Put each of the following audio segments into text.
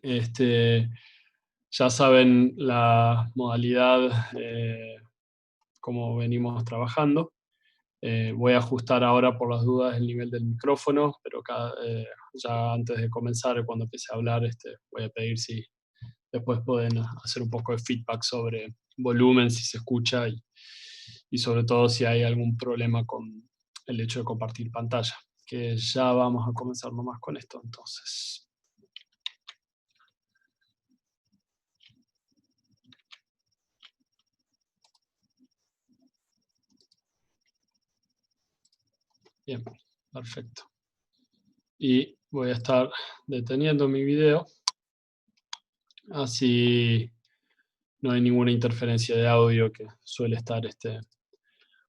Ya saben la modalidad, cómo venimos trabajando. Voy a ajustar ahora por las dudas el nivel del micrófono, pero ya antes de comenzar, cuando empiece a hablar, voy a pedir si después pueden hacer un poco de feedback sobre volumen, si se escucha y sobre todo si hay algún problema con el hecho de compartir pantalla, que ya vamos a comenzar nomás con esto entonces. Bien, perfecto. Y voy a estar deteniendo mi video, así no hay ninguna interferencia de audio que suele estar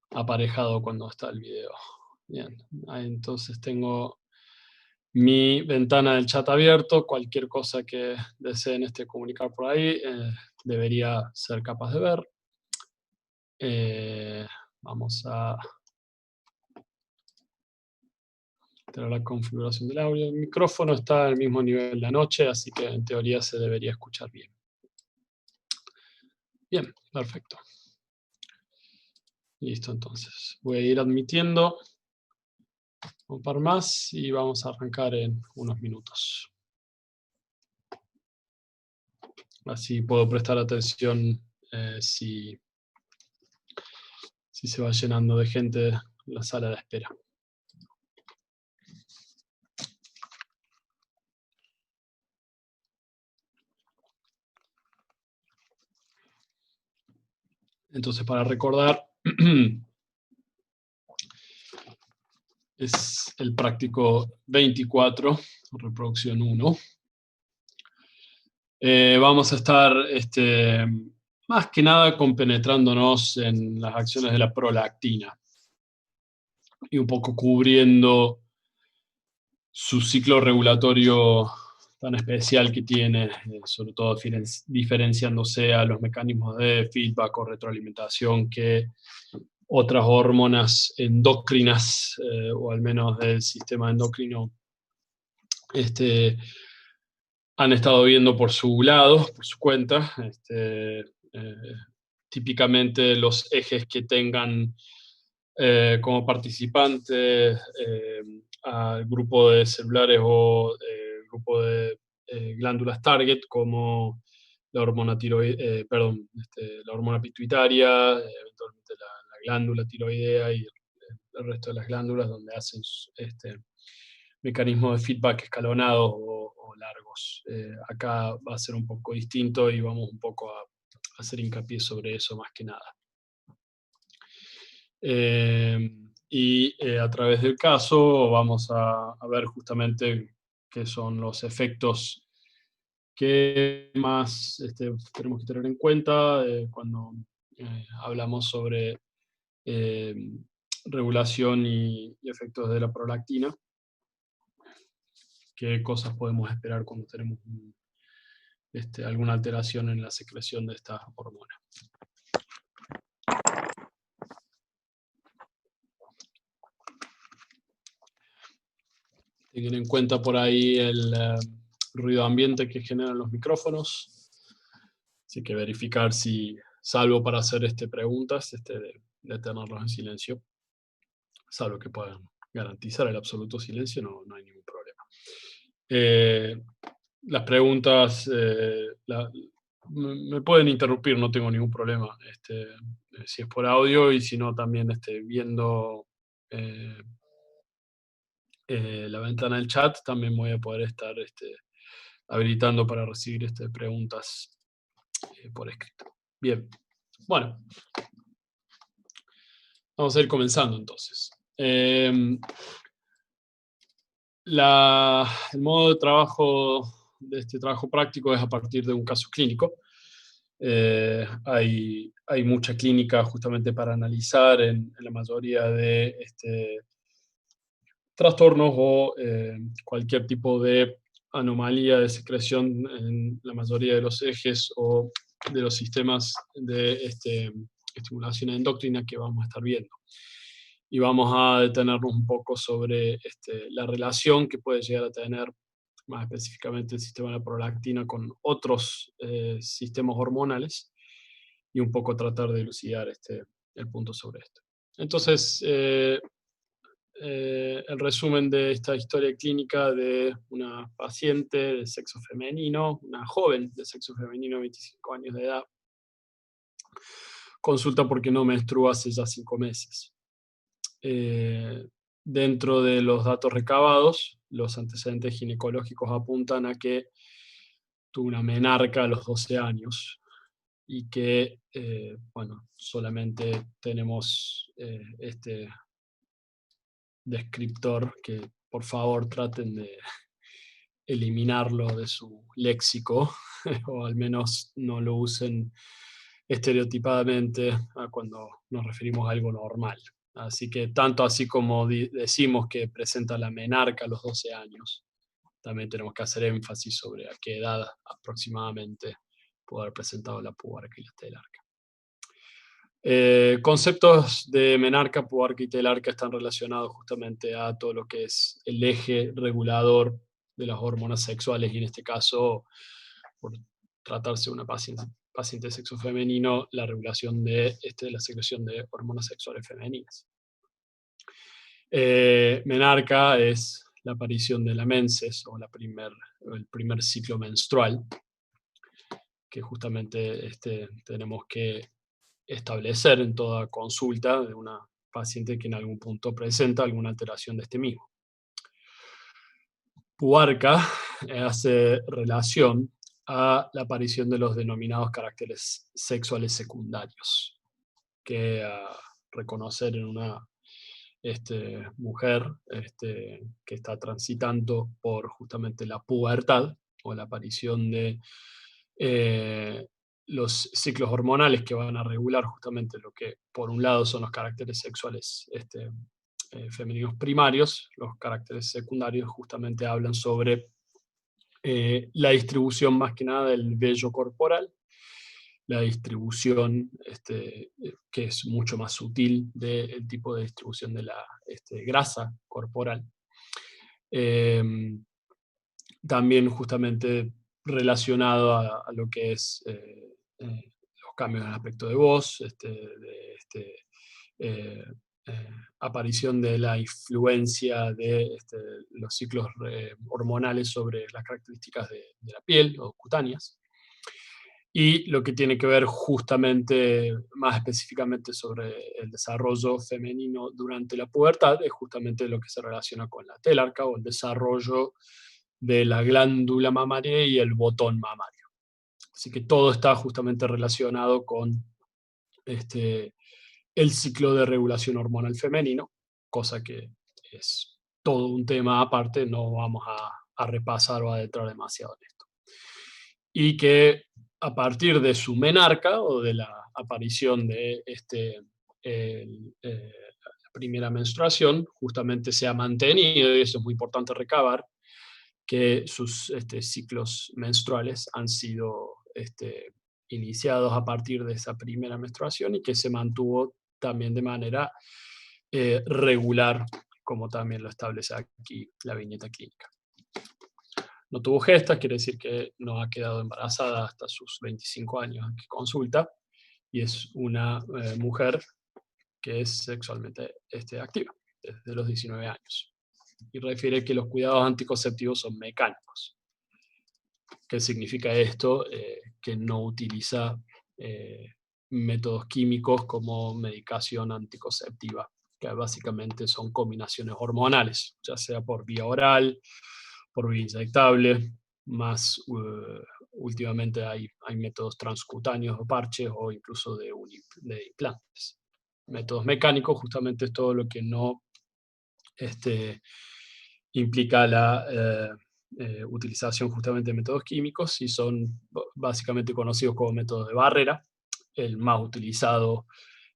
aparejado cuando está el video. Bien, ahí entonces tengo mi ventana del chat abierto. Cualquier cosa que deseen comunicar por ahí, debería ser capaz de ver. Vamos a tener la configuración del audio. El micrófono está al mismo nivel de anoche, así que en teoría se debería escuchar bien. Bien, perfecto. Listo, entonces. Voy a ir admitiendo un par más y vamos a arrancar en unos minutos. Así puedo prestar atención si se va llenando de gente la sala de espera. Entonces, para recordar, es el práctico 24, reproducción 1. Vamos a estar más que nada compenetrándonos en las acciones de la prolactina y un poco cubriendo su ciclo regulatorio tan especial que tiene, sobre todo diferenciándose a los mecanismos de feedback o retroalimentación que otras hormonas endócrinas, o al menos del sistema endocrino, han estado viendo por su lado, por su cuenta. Típicamente los ejes que tengan como participantes al grupo de celulares o grupo de glándulas target, como la hormona la hormona pituitaria, eventualmente la glándula tiroidea y el resto de las glándulas, donde hacen mecanismos de feedback escalonados o largos. Acá va a ser un poco distinto y vamos un poco a hacer hincapié sobre eso más que nada. A través del caso vamos a ver justamente qué son los efectos que más tenemos que tener en cuenta cuando hablamos sobre regulación y efectos de la prolactina. Qué cosas podemos esperar cuando tenemos alguna alteración en la secreción de esta hormona. Tengan en cuenta por ahí el ruido ambiente que generan los micrófonos. Así que verificar si, salvo para hacer preguntas, de tenerlos en silencio. Salvo que puedan garantizar el absoluto silencio, no hay ningún problema. Las preguntas me pueden interrumpir, no tengo ningún problema. Si es por audio y si no, también viendo la ventana del chat, también voy a poder estar habilitando para recibir preguntas por escrito. Bien, bueno, vamos a ir comenzando entonces. El modo de trabajo de este trabajo práctico es a partir de un caso clínico. Hay mucha clínica justamente para analizar en la mayoría de trastornos o cualquier tipo de anomalía de secreción en la mayoría de los ejes o de los sistemas de estimulación endocrina que vamos a estar viendo. Y vamos a detenernos un poco sobre la relación que puede llegar a tener más específicamente el sistema de la prolactina con otros sistemas hormonales, y un poco tratar de elucidar el punto sobre esto. Entonces, el resumen de esta historia clínica de una paciente de sexo femenino, una joven de sexo femenino, 25 años de edad, consulta porque no menstrua hace ya 5 meses. Dentro de los datos recabados, los antecedentes ginecológicos apuntan a que tuvo una menarca a los 12 años y que, bueno, solamente tenemos este descriptor que por favor traten de eliminarlo de su léxico o al menos no lo usen estereotipadamente cuando nos referimos a algo normal. Así que tanto así como decimos que presenta la menarca a los 12 años, también tenemos que hacer énfasis sobre a qué edad aproximadamente pudo haber presentado la pubarca y la telarca. Conceptos de menarca, pubarca y telarca están relacionados justamente a todo lo que es el eje regulador de las hormonas sexuales, y en este caso, por tratarse de una paciente de sexo femenino, la regulación de la secreción de hormonas sexuales femeninas. Menarca es la aparición de la menses o el primer ciclo menstrual, que justamente tenemos que establecer en toda consulta de una paciente que en algún punto presenta alguna alteración de este mismo. Pubarca hace relación a la aparición de los denominados caracteres sexuales secundarios, que a reconocer en una mujer que está transitando por justamente la pubertad o la aparición de los ciclos hormonales que van a regular justamente lo que por un lado son los caracteres sexuales femeninos primarios. Los caracteres secundarios justamente hablan sobre la distribución más que nada del vello corporal, la distribución que es mucho más sutil del tipo de distribución de la grasa corporal. También justamente relacionado a lo que es los cambios en el aspecto de voz, eh, aparición de la influencia de los ciclos hormonales sobre las características de la piel o cutáneas, y lo que tiene que ver justamente, más específicamente sobre el desarrollo femenino durante la pubertad, es justamente lo que se relaciona con la telarca o el desarrollo de la glándula mamaria y el botón mamario. Así que todo está justamente relacionado con el ciclo de regulación hormonal femenino, cosa que es todo un tema aparte, no vamos a repasar o a adentrar demasiado en esto. Y que a partir de su menarca o de la aparición de la primera menstruación, justamente se ha mantenido, y eso es muy importante recabar, que sus ciclos menstruales han sido iniciados a partir de esa primera menstruación y que se mantuvo también de manera regular, como también lo establece aquí la viñeta clínica. No tuvo gestas, quiere decir que no ha quedado embarazada hasta sus 25 años que consulta, y es una mujer que es sexualmente activa desde los 19 años. Y refiere que los cuidados anticonceptivos son mecánicos. ¿Qué significa esto? Que no utiliza métodos químicos como medicación anticonceptiva, que básicamente son combinaciones hormonales, ya sea por vía oral, por vía inyectable, más últimamente hay métodos transcutáneos o parches o incluso de implantes. Métodos mecánicos justamente es todo lo que no implica la utilización justamente de métodos químicos, y son básicamente conocidos como métodos de barrera. El más utilizado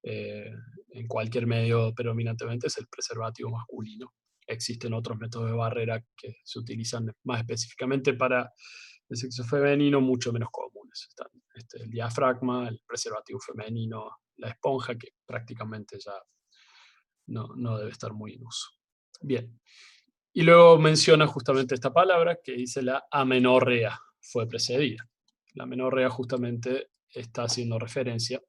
en cualquier medio predominantemente es el preservativo masculino. Existen otros métodos de barrera que se utilizan más específicamente para el sexo femenino, mucho menos comunes. Están el diafragma, el preservativo femenino, la esponja, que prácticamente ya no debe estar muy en uso. Bien. Y luego menciona justamente esta palabra que dice la amenorrea, fue precedida. La amenorrea justamente está haciendo referencia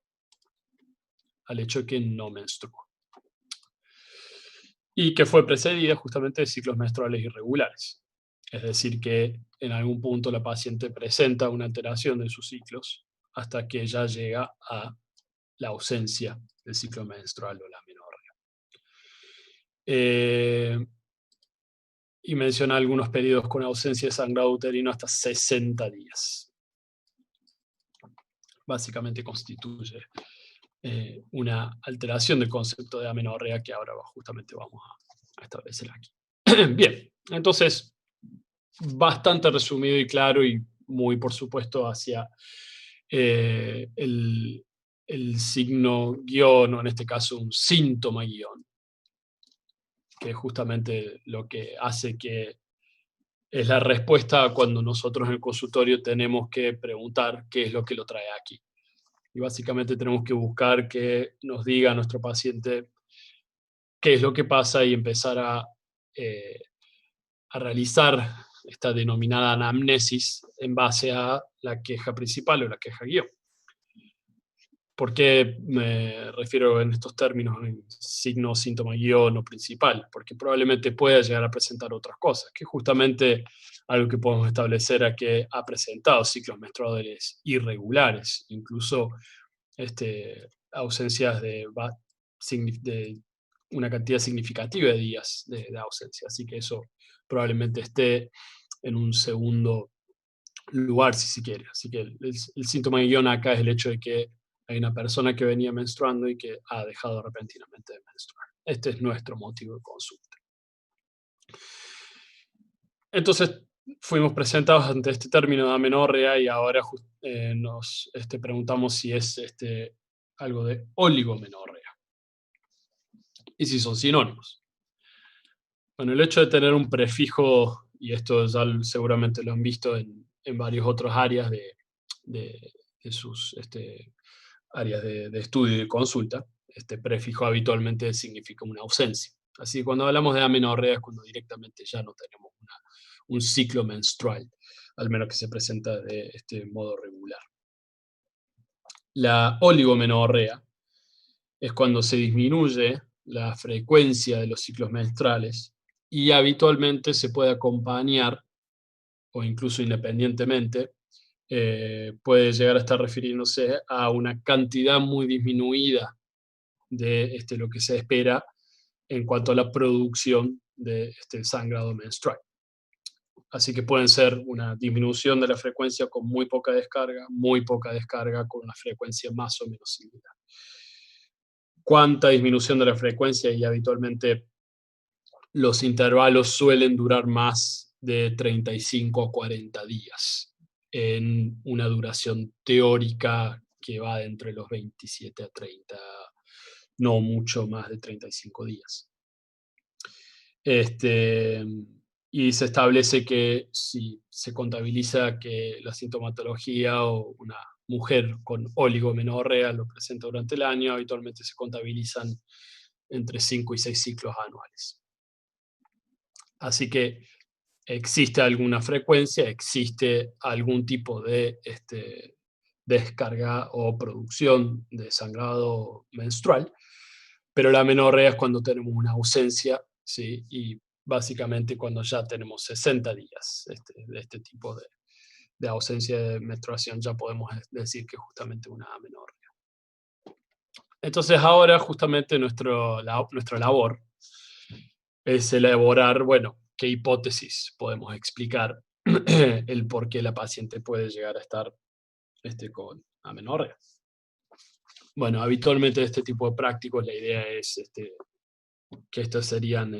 al hecho de que no menstruó. Y que fue precedida justamente de ciclos menstruales irregulares. Es decir, que en algún punto la paciente presenta una alteración de sus ciclos hasta que ya llega a la ausencia del ciclo menstrual o la amenorrea. Y menciona algunos periodos con ausencia de sangrado uterino hasta 60 días. Básicamente constituye una alteración del concepto de amenorrea que ahora justamente vamos a establecer aquí. Bien, entonces, bastante resumido y claro y muy, por supuesto, hacia el signo guión, o en este caso un síntoma guión, que es justamente lo que hace que es la respuesta cuando nosotros en el consultorio tenemos que preguntar qué es lo que lo trae aquí. Y básicamente tenemos que buscar que nos diga nuestro paciente qué es lo que pasa y empezar eh, a realizar esta denominada anamnesis en base a la queja principal o la queja guión. ¿Por qué me refiero en estos términos en signo, síntoma, guión o principal? Porque probablemente pueda llegar a presentar otras cosas, que justamente algo que podemos establecer es que ha presentado ciclos menstruales irregulares, incluso ausencias de una cantidad significativa de días de ausencia. Así que eso probablemente esté en un segundo lugar, si se quiere. Así que el síntoma de guión acá es el hecho de que hay una persona que venía menstruando y que ha dejado repentinamente de menstruar. Este es nuestro motivo de consulta. Entonces, fuimos presentados ante este término de amenorrea y ahora nos preguntamos si es algo de oligomenorrea y si son sinónimos. Bueno, el hecho de tener un prefijo, y esto ya seguramente lo han visto en varias otras áreas de sus áreas de estudio y de consulta, este prefijo habitualmente significa una ausencia. Así que cuando hablamos de amenorrea es cuando directamente ya no tenemos un ciclo menstrual, al menos que se presenta de este modo regular. La oligomenorrea es cuando se disminuye la frecuencia de los ciclos menstruales y habitualmente se puede acompañar, o incluso independientemente, puede llegar a estar refiriéndose a una cantidad muy disminuida de lo que se espera en cuanto a la producción de sangrado menstrual. Así que pueden ser una disminución de la frecuencia con muy poca descarga con una frecuencia más o menos similar. ¿Cuánta disminución de la frecuencia? Y habitualmente los intervalos suelen durar más de 35 a 40 días, en una duración teórica que va de entre los 27 a 30, no mucho más de 35 días. Y se establece que si se contabiliza que la sintomatología o una mujer con oligomenorrea lo presenta durante el año, habitualmente se contabilizan entre 5 y 6 ciclos anuales. Así que existe alguna frecuencia, existe algún tipo de descarga o producción de sangrado menstrual, pero la amenorrea es cuando tenemos una ausencia, ¿sí? Y básicamente cuando ya tenemos 60 días de este tipo de ausencia de menstruación, ya podemos decir que es justamente una amenorrea. Entonces ahora justamente nuestra labor es elaborar, bueno, qué hipótesis podemos explicar el por qué la paciente puede llegar a estar con amenorrea. Bueno, habitualmente este tipo de prácticos la idea es que estas serían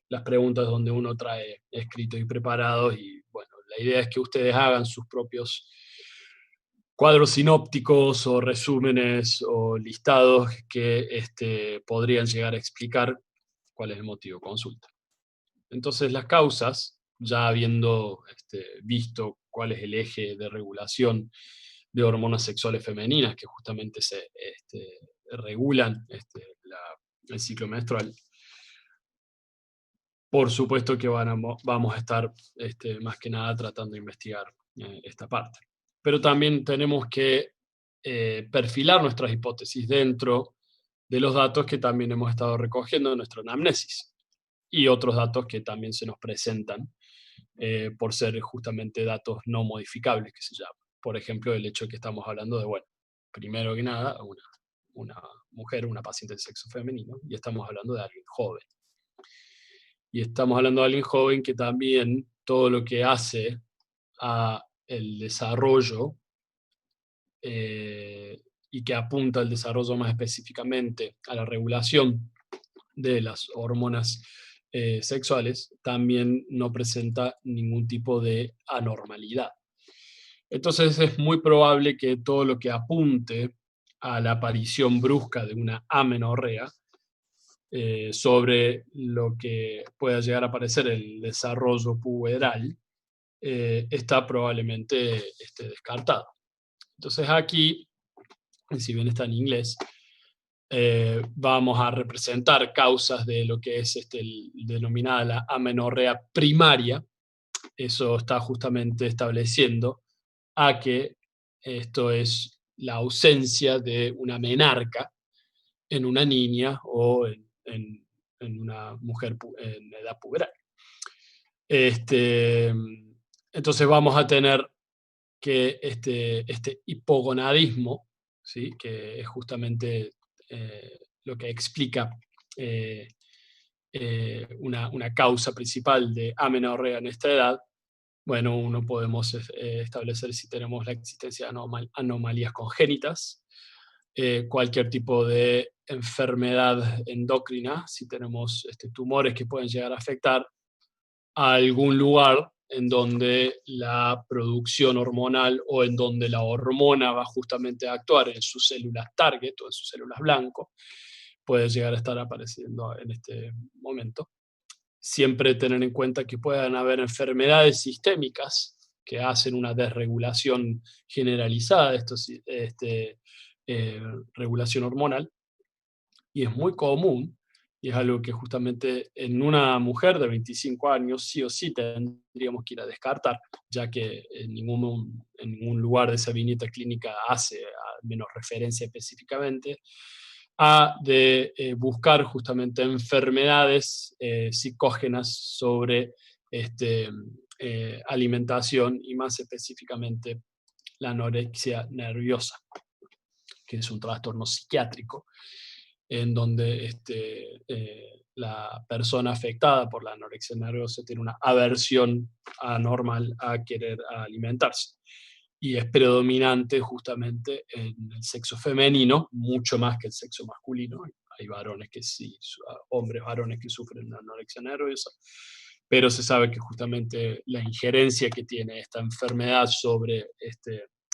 las preguntas donde uno trae escritos y preparados y bueno, la idea es que ustedes hagan sus propios cuadros sinópticos o resúmenes o listados que podrían llegar a explicar cuál es el motivo de consulta. Entonces las causas, ya habiendo visto cuál es el eje de regulación de hormonas sexuales femeninas que justamente se regulan el ciclo menstrual, por supuesto que vamos a estar más que nada tratando de investigar esta parte. Pero también tenemos que perfilar nuestras hipótesis dentro de los datos que también hemos estado recogiendo en nuestra anamnesis y otros datos que también se nos presentan por ser justamente datos no modificables, que se llama. Por ejemplo, el hecho de que estamos hablando de, bueno, primero que nada, una mujer, una paciente de sexo femenino, y estamos hablando de alguien joven. Y estamos hablando de alguien joven que también todo lo que hace a el desarrollo y que apunta al desarrollo más específicamente a la regulación de las hormonas sexuales, también no presenta ningún tipo de anormalidad. Entonces es muy probable que todo lo que apunte a la aparición brusca de una amenorrea sobre lo que pueda llegar a parecer el desarrollo puberal, está probablemente descartado. Entonces aquí, si bien está en inglés, vamos a representar causas de lo que es denominada la amenorrea primaria. Eso está justamente estableciendo a que esto es la ausencia de una menarca en una niña o en una mujer en edad puberal. Este, entonces vamos a tener que este hipogonadismo, ¿sí? Que es justamente lo que explica eh, una causa principal de amenorrea en esta edad, bueno, uno podemos establecer si tenemos la existencia de anomalías congénitas, cualquier tipo de enfermedad endocrina, si tenemos tumores que pueden llegar a afectar a algún lugar en donde la producción hormonal o en donde la hormona va justamente a actuar en sus células target o en sus células blanco, puede llegar a estar apareciendo en este momento. Siempre tener en cuenta que puedan haber enfermedades sistémicas que hacen una desregulación generalizada de eh, regulación hormonal, y es muy común, y es algo que justamente en una mujer de 25 años sí o sí tendríamos que ir a descartar, ya que en ningún lugar de esa viñeta clínica hace al menos referencia específicamente a de buscar justamente enfermedades psicógenas sobre alimentación y más específicamente la anorexia nerviosa, que es un trastorno psiquiátrico en donde la persona afectada por la anorexia nerviosa tiene una aversión anormal a querer alimentarse. Y es predominante justamente en el sexo femenino, mucho más que el sexo masculino. Hay varones que sí, hombres varones que sufren de anorexia nerviosa, pero se sabe que justamente la injerencia que tiene esta enfermedad sobre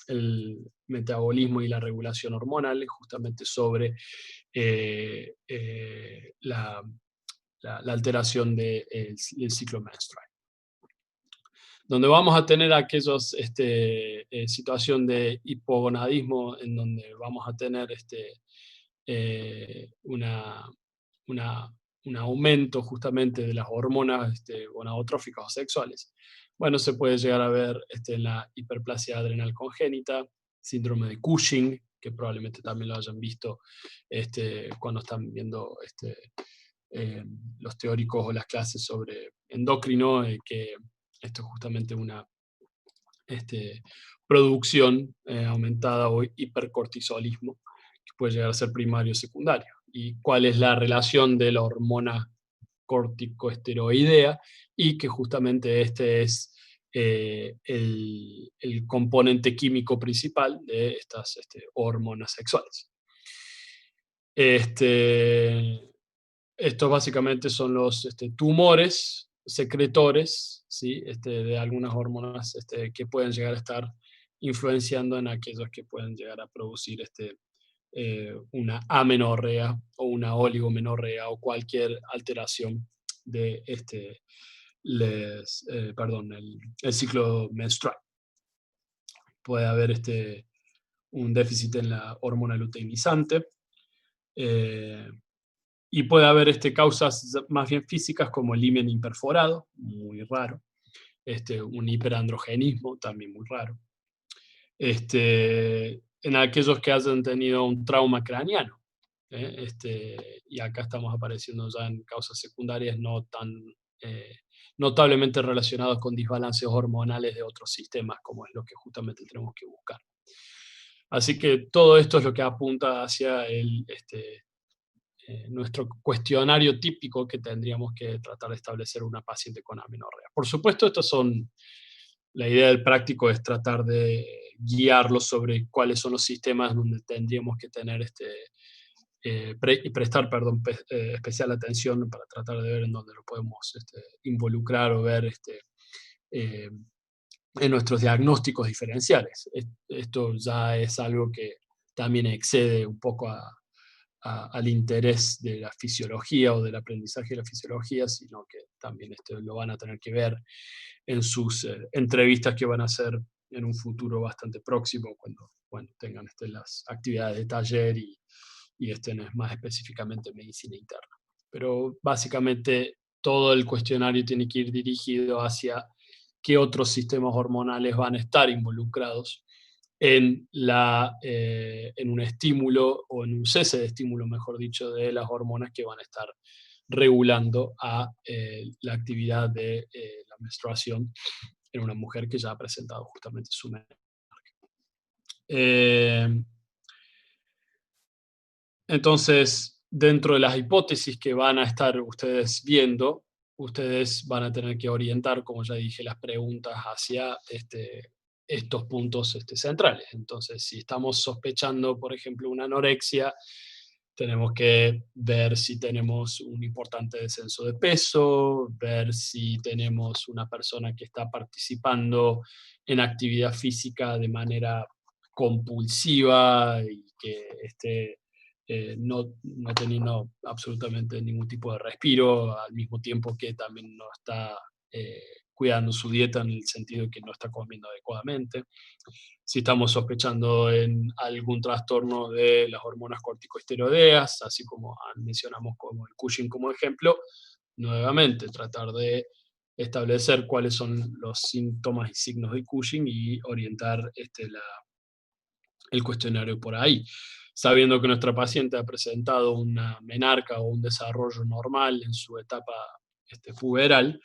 el metabolismo y la regulación hormonal es justamente sobre la alteración del ciclo menstrual. Donde vamos a tener aquellos situación de hipogonadismo, en donde vamos a tener una, un aumento justamente de las hormonas gonadotróficas o sexuales. Bueno, se puede llegar a ver en la hiperplasia adrenal congénita, síndrome de Cushing, que probablemente también lo hayan visto cuando están viendo los teóricos o las clases sobre endocrino, que esto es justamente una producción aumentada o hipercortisolismo, que puede llegar a ser primario o secundario. ¿Y cuál es la relación de la hormona corticosteroidea? Y que justamente este es el componente químico principal de estas hormonas sexuales. Estos básicamente son los tumores secretores, ¿sí? De algunas hormonas que pueden llegar a estar influenciando en aquellos que pueden llegar a producir una amenorrea o una oligomenorrea o cualquier alteración de el ciclo menstrual. Puede haber un déficit en la hormona luteinizante, Y puede haber causas más bien físicas como el himen imperforado, muy raro, un hiperandrogenismo, también muy raro. En aquellos que hayan tenido un trauma craneano. Y acá estamos apareciendo ya en causas secundarias no tan eh, notablemente relacionadas con desbalances hormonales de otros sistemas, como es lo que justamente tenemos que buscar. Así que todo esto es lo que apunta hacia nuestro cuestionario típico que tendríamos que tratar de establecer una paciente con amenorrea. Por supuesto, la idea del práctico es tratar de guiarlos sobre cuáles son los sistemas donde tendríamos que tener prestar, perdón, especial atención para tratar de ver en dónde lo podemos involucrar o ver eh, en nuestros diagnósticos diferenciales. Esto ya es algo que también excede un poco al interés de la fisiología o del aprendizaje de la fisiología, sino que también lo van a tener que ver en sus entrevistas que van a hacer en un futuro bastante próximo, cuando tengan las actividades de taller y estén más específicamente medicina interna. Pero básicamente todo el cuestionario tiene que ir dirigido hacia qué otros sistemas hormonales van a estar involucrados en un estímulo o en un cese de estímulo, mejor dicho, de las hormonas que van a estar regulando la actividad de la menstruación en una mujer que ya ha presentado justamente su menarca. Entonces, dentro de las hipótesis que van a estar ustedes viendo, ustedes van a tener que orientar, como ya dije, las preguntas hacia estos puntos centrales. Entonces, si estamos sospechando, por ejemplo, una anorexia, tenemos que ver si tenemos un importante descenso de peso, ver si tenemos una persona que está participando en actividad física de manera compulsiva y que esté no teniendo absolutamente ningún tipo de respiro, al mismo tiempo que también no está cuidando su dieta en el sentido de que no está comiendo adecuadamente. Si estamos sospechando en algún trastorno de las hormonas corticosteroideas, así como mencionamos como el Cushing como ejemplo, nuevamente tratar de establecer cuáles son los síntomas y signos de Cushing y orientar el cuestionario por ahí. Sabiendo que nuestra paciente ha presentado una menarca o un desarrollo normal en su etapa puberal,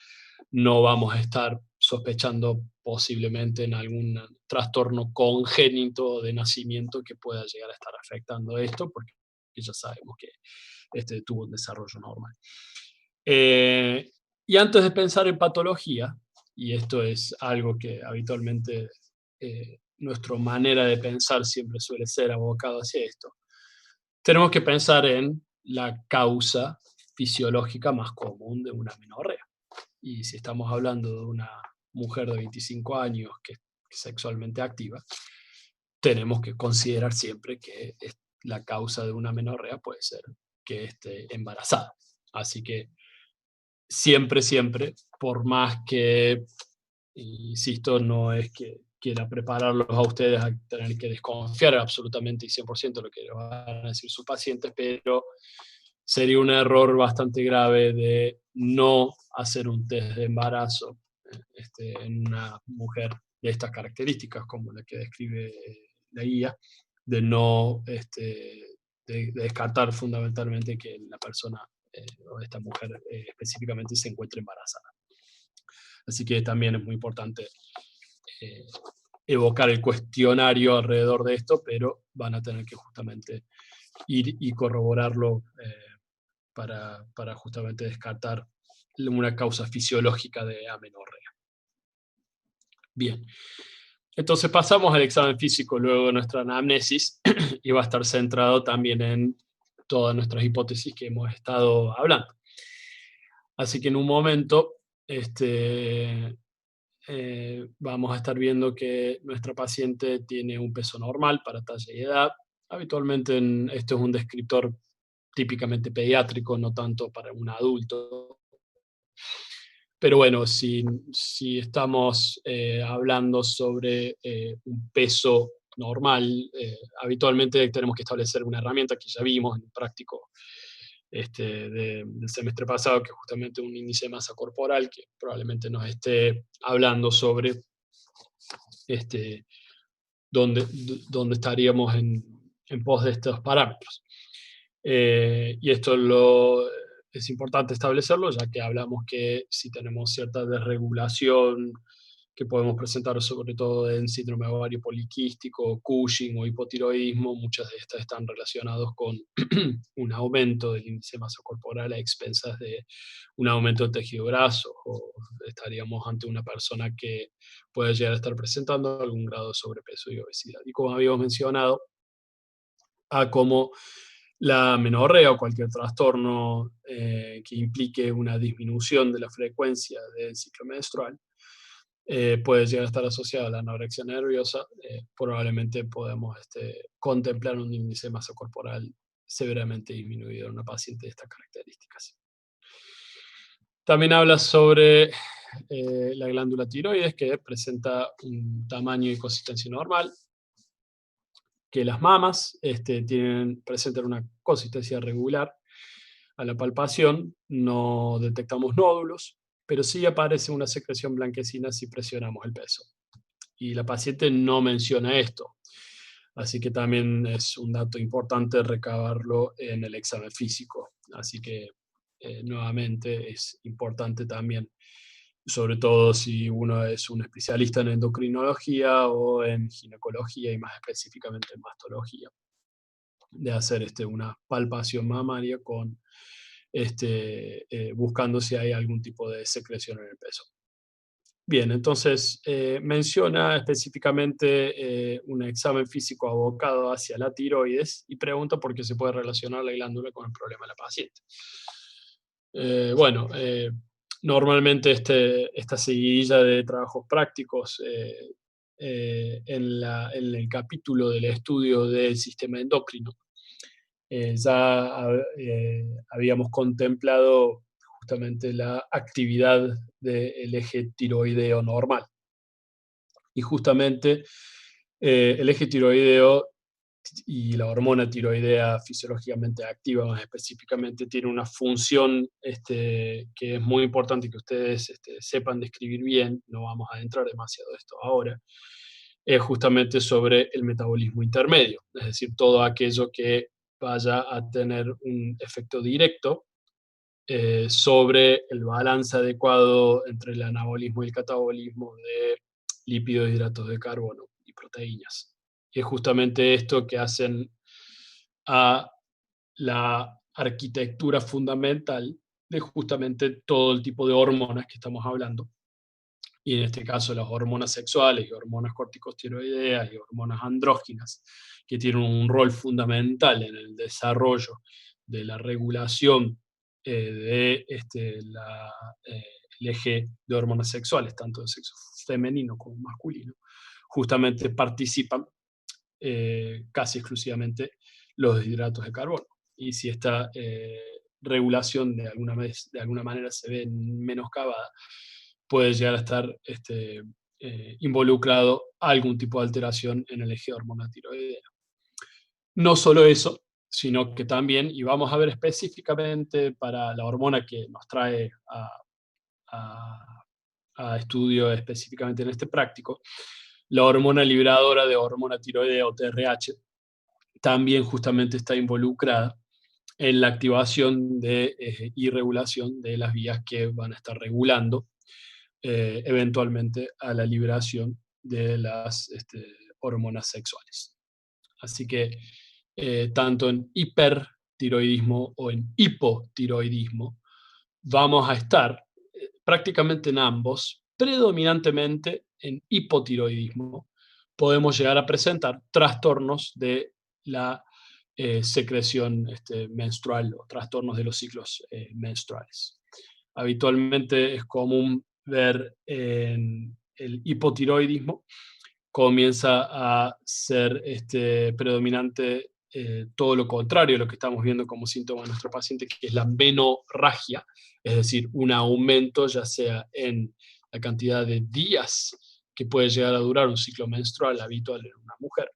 no vamos a estar sospechando posiblemente en algún trastorno congénito de nacimiento que pueda llegar a estar afectando esto, porque ya sabemos que tuvo un desarrollo normal. Y antes de pensar en patología, y esto es algo que habitualmente nuestra manera de pensar siempre suele ser abocado hacia esto, tenemos que pensar en la causa fisiológica más común de una amenorrea. Y si estamos hablando de una mujer de 25 años que es sexualmente activa, tenemos que considerar siempre que la causa de una amenorrea puede ser que esté embarazada. Así que siempre, siempre, por más que, insisto, no es que quiera prepararlos a ustedes a tener que desconfiar absolutamente y 100% de lo que les van a decir sus pacientes, pero sería un error bastante grave de no hacer un test de embarazo en una mujer de estas características, como la que describe la guía, de no de descartar fundamentalmente que la persona o esta mujer específicamente se encuentre embarazada. Así que también es muy importante eh, evocar el cuestionario alrededor de esto, pero van a tener que justamente ir y corroborarlo para justamente descartar una causa fisiológica de amenorrea. Bien, entonces pasamos al examen físico luego de nuestra anamnesis y va a estar centrado también en todas nuestras hipótesis que hemos estado hablando. Así que en un momento vamos a estar viendo que nuestra paciente tiene un peso normal para talla y edad. Habitualmente esto es un descriptor típicamente pediátrico, no tanto para un adulto. Pero bueno, si estamos hablando sobre un peso normal, habitualmente tenemos que establecer una herramienta que ya vimos en el práctico, del semestre pasado, que es justamente un índice de masa corporal, que probablemente nos esté hablando sobre este, dónde estaríamos en pos de estos parámetros. Y esto es importante establecerlo, ya que hablamos que si tenemos cierta desregulación que podemos presentar sobre todo en síndrome ovario poliquístico, Cushing o hipotiroidismo, muchas de estas están relacionadas con un aumento del índice de masa corporal a expensas de un aumento del tejido graso, o estaríamos ante una persona que puede llegar a estar presentando algún grado de sobrepeso y obesidad. Y como habíamos mencionado, a como la menorrea o cualquier trastorno que implique una disminución de la frecuencia del ciclo menstrual puede llegar a estar asociado a la anorexia nerviosa, probablemente podemos contemplar un índice de masa corporal severamente disminuido en una paciente de estas características. También habla sobre la glándula tiroides, que presenta un tamaño y consistencia normal, que las mamas presentan una consistencia regular. A la palpación no detectamos nódulos, pero sí aparece una secreción blanquecina si presionamos el peso. Y la paciente no menciona esto, así que también es un dato importante recabarlo en el examen físico. Así que nuevamente es importante también, sobre todo si uno es un especialista en endocrinología o en ginecología y más específicamente en mastología, de hacer una palpación mamaria con buscando si hay algún tipo de secreción en el peso. Bien, entonces menciona específicamente un examen físico abocado hacia la tiroides y pregunta por qué se puede relacionar la glándula con el problema de la paciente. Bueno, normalmente esta seguidilla de trabajos prácticos en el capítulo del estudio del sistema endocrino habíamos contemplado justamente la actividad del eje tiroideo normal. Y justamente el eje tiroideo y la hormona tiroidea fisiológicamente activa más específicamente tiene una función que es muy importante que ustedes sepan describir bien, no vamos a entrar demasiado en esto ahora, es justamente sobre el metabolismo intermedio, es decir, todo aquello que vaya a tener un efecto directo sobre el balance adecuado entre el anabolismo y el catabolismo de lípidos, hidratos de carbono y proteínas. Y es justamente esto que hacen a la arquitectura fundamental de justamente todo el tipo de hormonas que estamos hablando. Y en este caso las hormonas sexuales y hormonas corticosteroideas y hormonas andróginas, que tienen un rol fundamental en el desarrollo de la regulación el eje de hormonas sexuales, tanto de sexo femenino como masculino, justamente participan casi exclusivamente los hidratos de carbono. Y si esta regulación de alguna manera se ve menoscabada, puede llegar a estar involucrado algún tipo de alteración en el eje de hormona tiroidea. No solo eso, sino que también, y vamos a ver específicamente para la hormona que nos trae a, a estudio específicamente en este práctico, la hormona liberadora de hormona tiroidea o TRH también justamente está involucrada en la activación y regulación de las vías que van a estar regulando eventualmente a la liberación de las hormonas sexuales. Así que tanto en hipertiroidismo o en hipotiroidismo vamos a estar prácticamente en ambos, predominantemente en hipotiroidismo, podemos llegar a presentar trastornos de la secreción menstrual o trastornos de los ciclos menstruales. Habitualmente es común ver en el hipotiroidismo comienza a ser predominante todo lo contrario a lo que estamos viendo como síntoma de nuestro paciente, que es la menorragia, es decir, un aumento ya sea en la cantidad de días que puede llegar a durar un ciclo menstrual habitual en una mujer,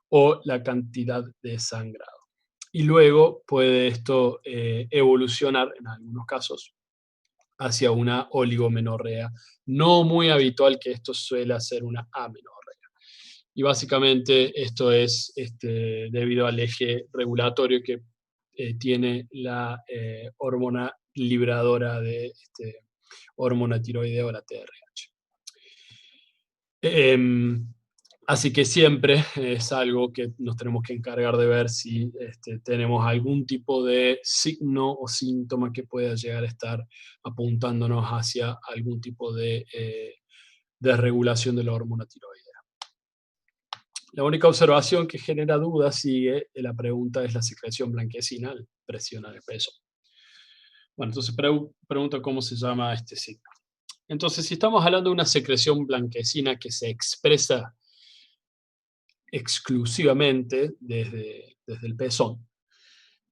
o la cantidad de sangrado. y luego puede esto evolucionar en algunos casos hacia una oligomenorrea. No muy habitual, que esto suele ser una amenorrea. Y básicamente esto es debido al eje regulatorio que tiene la hormona libradora de hormona tiroidea o la TRH. Así que siempre es algo que nos tenemos que encargar de ver si tenemos algún tipo de signo o síntoma que pueda llegar a estar apuntándonos hacia algún tipo de desregulación de la hormona tiroidea. La única observación que genera dudas, sigue, la pregunta, es la secreción blanquecina al presionar el peso. Bueno, entonces pregunto cómo se llama este signo. Entonces, si estamos hablando de una secreción blanquecina que se expresa exclusivamente desde el pezón,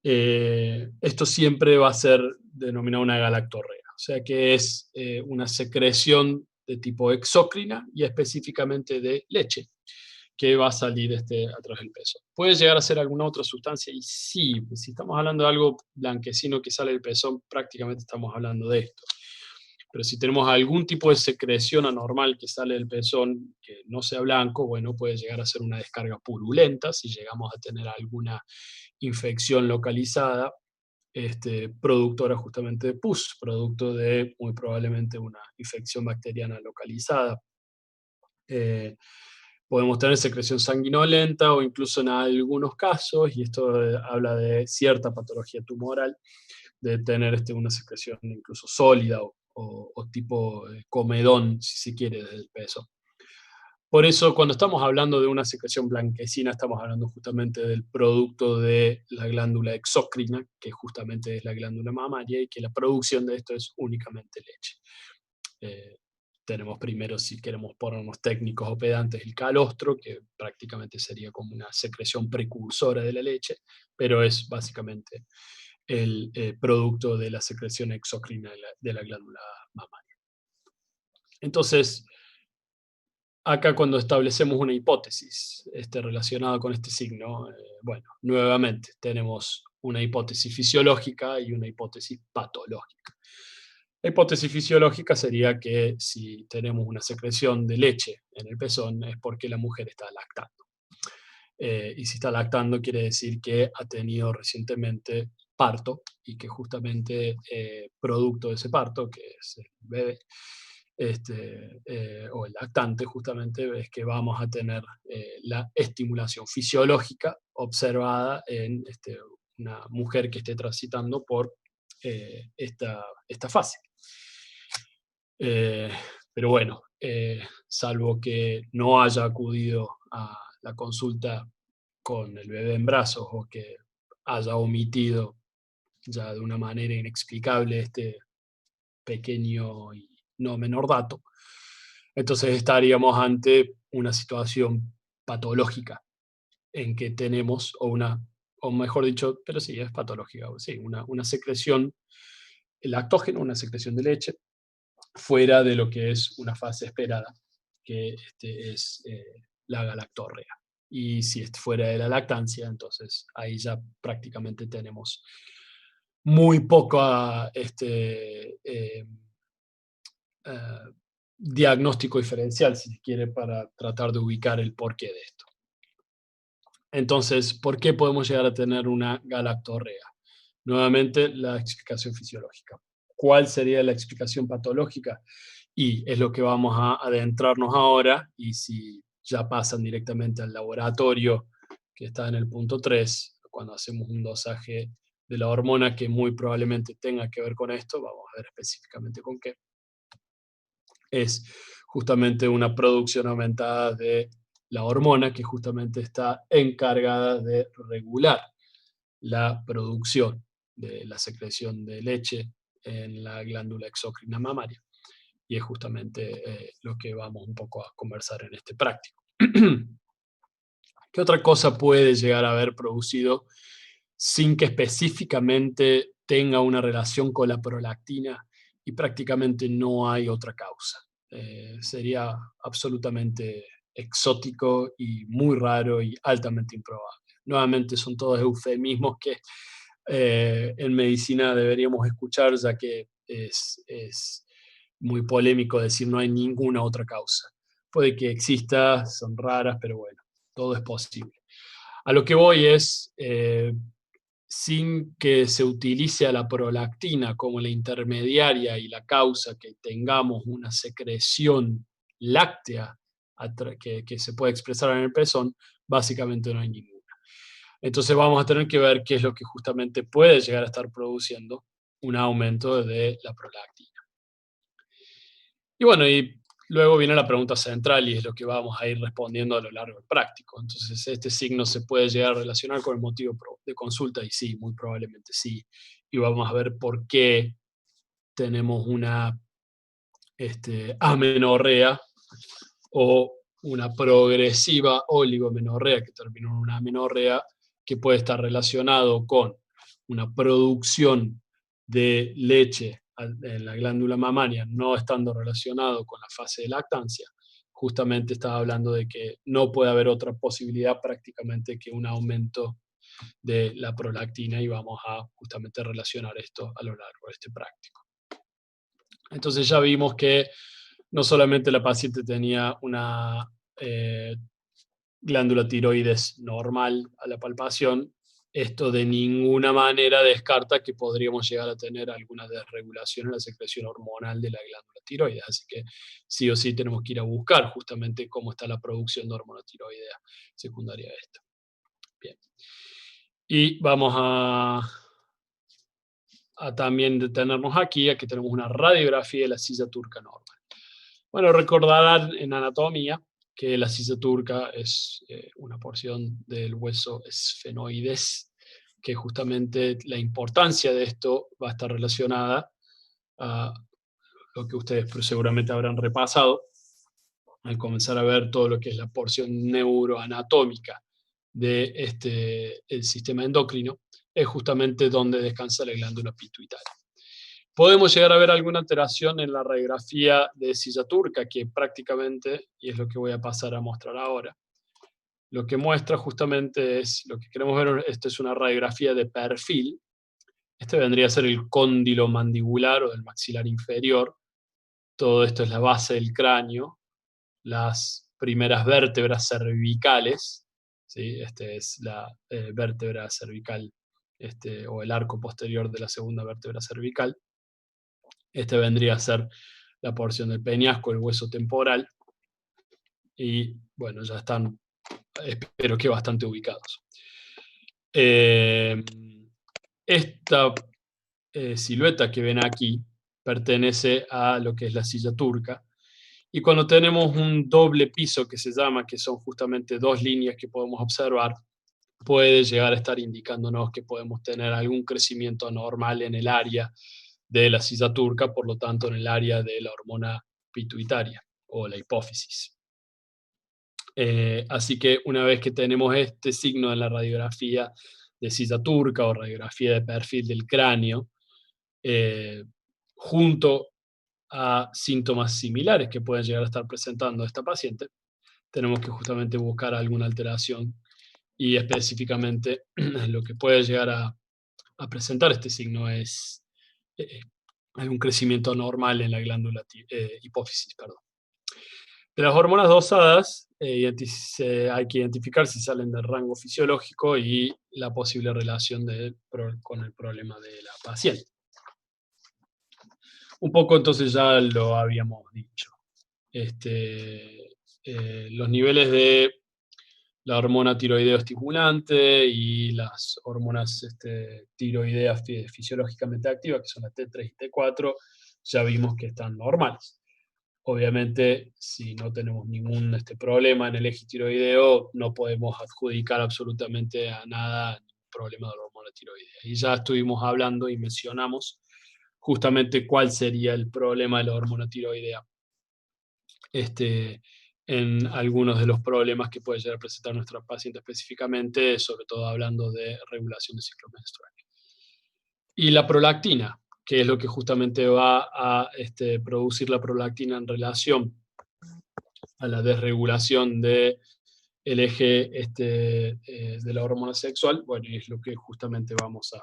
esto siempre va a ser denominado una galactorrea, o sea que es una secreción de tipo exócrina y específicamente de leche que va a salir a través del peso. ¿Puede llegar a ser alguna otra sustancia? Y sí, pues si estamos hablando de algo blanquecino que sale del pezón, prácticamente estamos hablando de esto. Pero si tenemos algún tipo de secreción anormal que sale del pezón que no sea blanco, bueno, puede llegar a ser una descarga purulenta si llegamos a tener alguna infección localizada, productora justamente de pus, producto de muy probablemente una infección bacteriana localizada. Podemos tener secreción sanguinolenta o incluso en algunos casos, y esto habla de cierta patología tumoral, de tener una secreción incluso sólida o tipo comedón, si se quiere, desde el peso. Por eso, cuando estamos hablando de una secreción blanquecina, estamos hablando justamente del producto de la glándula exócrina, que justamente es la glándula mamaria, y que la producción de esto es únicamente leche. Tenemos primero, si queremos ponernos técnicos o pedantes, el calostro, que prácticamente sería como una secreción precursora de la leche, pero es básicamente el producto de la secreción exócrina de la glándula mamaria. Entonces, acá cuando establecemos una hipótesis relacionada con este signo, bueno, nuevamente tenemos una hipótesis fisiológica y una hipótesis patológica. La hipótesis fisiológica sería que si tenemos una secreción de leche en el pezón es porque la mujer está lactando. Y si está lactando quiere decir que ha tenido recientemente parto y que justamente producto de ese parto, que es el bebé, o el lactante, justamente es que vamos a tener la estimulación fisiológica observada en una mujer que esté transitando por esta fase. Eh, pero bueno, salvo que no haya acudido a la consulta con el bebé en brazos o que haya omitido ya de una manera inexplicable este pequeño y no menor dato, entonces estaríamos ante una situación patológica en que tenemos, o mejor dicho, pero sí, es patológica, sí, una secreción lactógena, una secreción de leche, fuera de lo que es una fase esperada, que es la galactorrea. Y si es fuera de la lactancia, entonces ahí ya prácticamente tenemos muy poco eh, diagnóstico diferencial, si se quiere, para tratar de ubicar el porqué de esto. Entonces, ¿por qué podemos llegar a tener una galactorrea? Nuevamente, la explicación fisiológica. ¿Cuál sería la explicación patológica? Y es lo que vamos a adentrarnos ahora, y si ya pasan directamente al laboratorio, que está en el punto 3, cuando hacemos un dosaje de la hormona que muy probablemente tenga que ver con esto, vamos a ver específicamente con qué, es justamente una producción aumentada de la hormona que justamente está encargada de regular la producción de la secreción de leche en la glándula exócrina mamaria. Y es justamente lo que vamos un poco a conversar en este práctico. ¿Qué otra cosa puede llegar a haber producido sin que específicamente tenga una relación con la prolactina y prácticamente no hay otra causa? Sería absolutamente exótico y muy raro y altamente improbable. Nuevamente son todos eufemismos que en medicina deberíamos escuchar, ya que es muy polémico decir no hay ninguna otra causa. Puede que exista, son raras, pero bueno, todo es posible. A lo que voy es, sin que se utilice a la prolactina como la intermediaria y la causa que tengamos una secreción láctea que se puede expresar en el pezón, básicamente no hay ninguna. Entonces vamos a tener que ver qué es lo que justamente puede llegar a estar produciendo un aumento de la prolactina. Y bueno, y luego viene la pregunta central y es lo que vamos a ir respondiendo a lo largo del práctico. Entonces, ¿este signo se puede llegar a relacionar con el motivo de consulta? Y sí, muy probablemente sí. Y vamos a ver por qué tenemos una amenorrea o una progresiva oligomenorrea que termina en una amenorrea, que puede estar relacionado con una producción de leche en la glándula mamaria no estando relacionado con la fase de lactancia. Justamente estaba hablando de que no puede haber otra posibilidad prácticamente que un aumento de la prolactina, y vamos a justamente relacionar esto a lo largo de este práctico. Entonces ya vimos que no solamente la paciente tenía una glándula tiroides normal a la palpación, esto de ninguna manera descarta que podríamos llegar a tener alguna desregulación en la secreción hormonal de la glándula tiroides. Así que sí o sí tenemos que ir a buscar justamente cómo está la producción de hormona tiroidea secundaria a esto. Bien. Y vamos a también detenernos aquí, a que tenemos una radiografía de la silla turca normal. Bueno, recordarán en anatomía que la sisa turca es una porción del hueso esfenoides, que justamente la importancia de esto va a estar relacionada a lo que ustedes seguramente habrán repasado al comenzar a ver todo lo que es la porción neuroanatómica de el sistema endocrino, es justamente donde descansa la glándula pituitaria. Podemos llegar a ver alguna alteración en la radiografía de silla turca, que prácticamente, y es lo que voy a pasar a mostrar ahora, lo que muestra justamente es, lo que queremos ver, esto es una radiografía de perfil. Este vendría a ser el cóndilo mandibular o del maxilar inferior. Todo esto es la base del cráneo, las primeras vértebras cervicales, ¿sí? Este es la vértebra cervical, o el arco posterior de la segunda vértebra cervical. Este vendría a ser la porción del peñasco, el hueso temporal, y bueno, ya están, espero que bastante ubicados. Esta silueta que ven aquí pertenece a lo que es la silla turca, y cuando tenemos un doble piso que se llama, que son justamente dos líneas que podemos observar, puede llegar a estar indicándonos que podemos tener algún crecimiento anormal en el área de la silla turca, por lo tanto en el área de la hormona pituitaria o la hipófisis. Así que una vez que tenemos este signo en la radiografía de silla turca o radiografía de perfil del cráneo, junto a síntomas similares que pueden llegar a estar presentando esta paciente, tenemos que justamente buscar alguna alteración, y específicamente lo que puede llegar a presentar este signo es algún crecimiento anormal en la glándula hipófisis, perdón. De las hormonas dosadas, hay que identificar si salen del rango fisiológico y la posible relación con el problema de la paciente. Un poco entonces ya lo habíamos dicho. Los niveles de la hormona tiroideo estimulante y las hormonas tiroideas fisiológicamente activas, que son la T3 y T4, ya vimos que están normales. Obviamente, si no tenemos ningún problema en el eje tiroideo, no podemos adjudicar absolutamente a nada ningún problema de la hormona tiroidea. Y ya estuvimos hablando y mencionamos justamente cuál sería el problema de la hormona tiroidea en algunos de los problemas que puede llegar a presentar nuestra paciente específicamente, sobre todo hablando de regulación de ciclo menstrual. Y la prolactina, que es lo que justamente va a producir la prolactina en relación a la desregulación de el eje de la hormona sexual, bueno, y es lo que justamente vamos a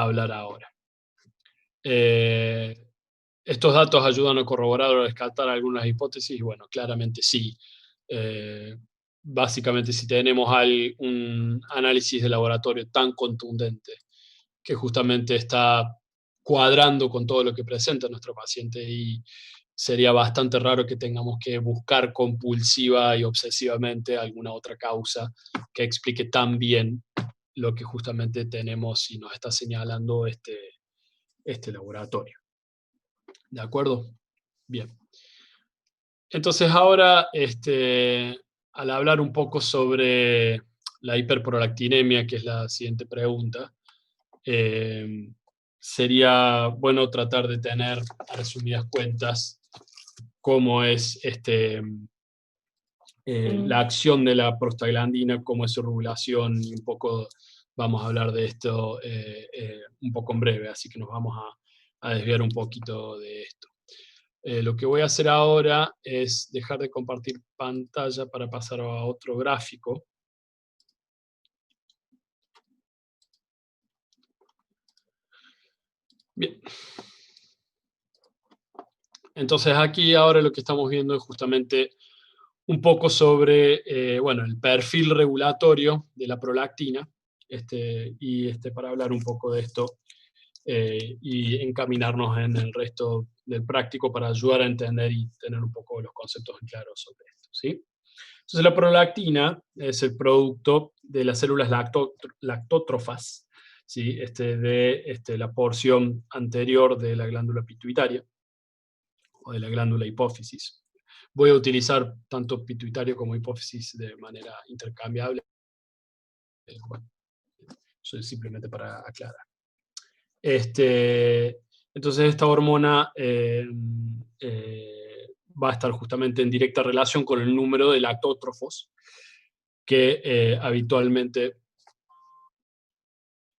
hablar ahora. Estos datos ayudan a corroborar o descartar algunas hipótesis, y bueno, claramente sí. Eh, Básicamente, si tenemos un análisis de laboratorio tan contundente que justamente está cuadrando con todo lo que presenta nuestro paciente, y sería bastante raro que tengamos que buscar compulsiva y obsesivamente alguna otra causa que explique tan bien lo que justamente tenemos y nos está señalando este laboratorio. ¿De acuerdo? Bien. Entonces ahora, al hablar un poco sobre la hiperprolactinemia, que es la siguiente pregunta, eh, sería bueno tratar de tener, a resumidas cuentas, cómo es la acción de la prostaglandina, cómo es su regulación, y un poco vamos a hablar de esto un poco en breve, así que nos vamos a desviar un poquito de esto. Lo que voy a hacer ahora es dejar de compartir pantalla para pasar a otro gráfico. Bien. Entonces aquí ahora lo que estamos viendo es justamente un poco sobre bueno, el perfil regulatorio de la prolactina, para hablar un poco de esto y encaminarnos en el resto del práctico para ayudar a entender y tener un poco los conceptos en claro sobre esto, ¿sí? Entonces la prolactina es el producto de las células lactótrofas, ¿sí? De la porción anterior de la glándula pituitaria o de la glándula hipófisis. Voy a utilizar tanto pituitario como hipófisis de manera intercambiable. Bueno, eso es simplemente para aclarar. Entonces esta hormona va a estar justamente en directa relación con el número de lactótrofos que habitualmente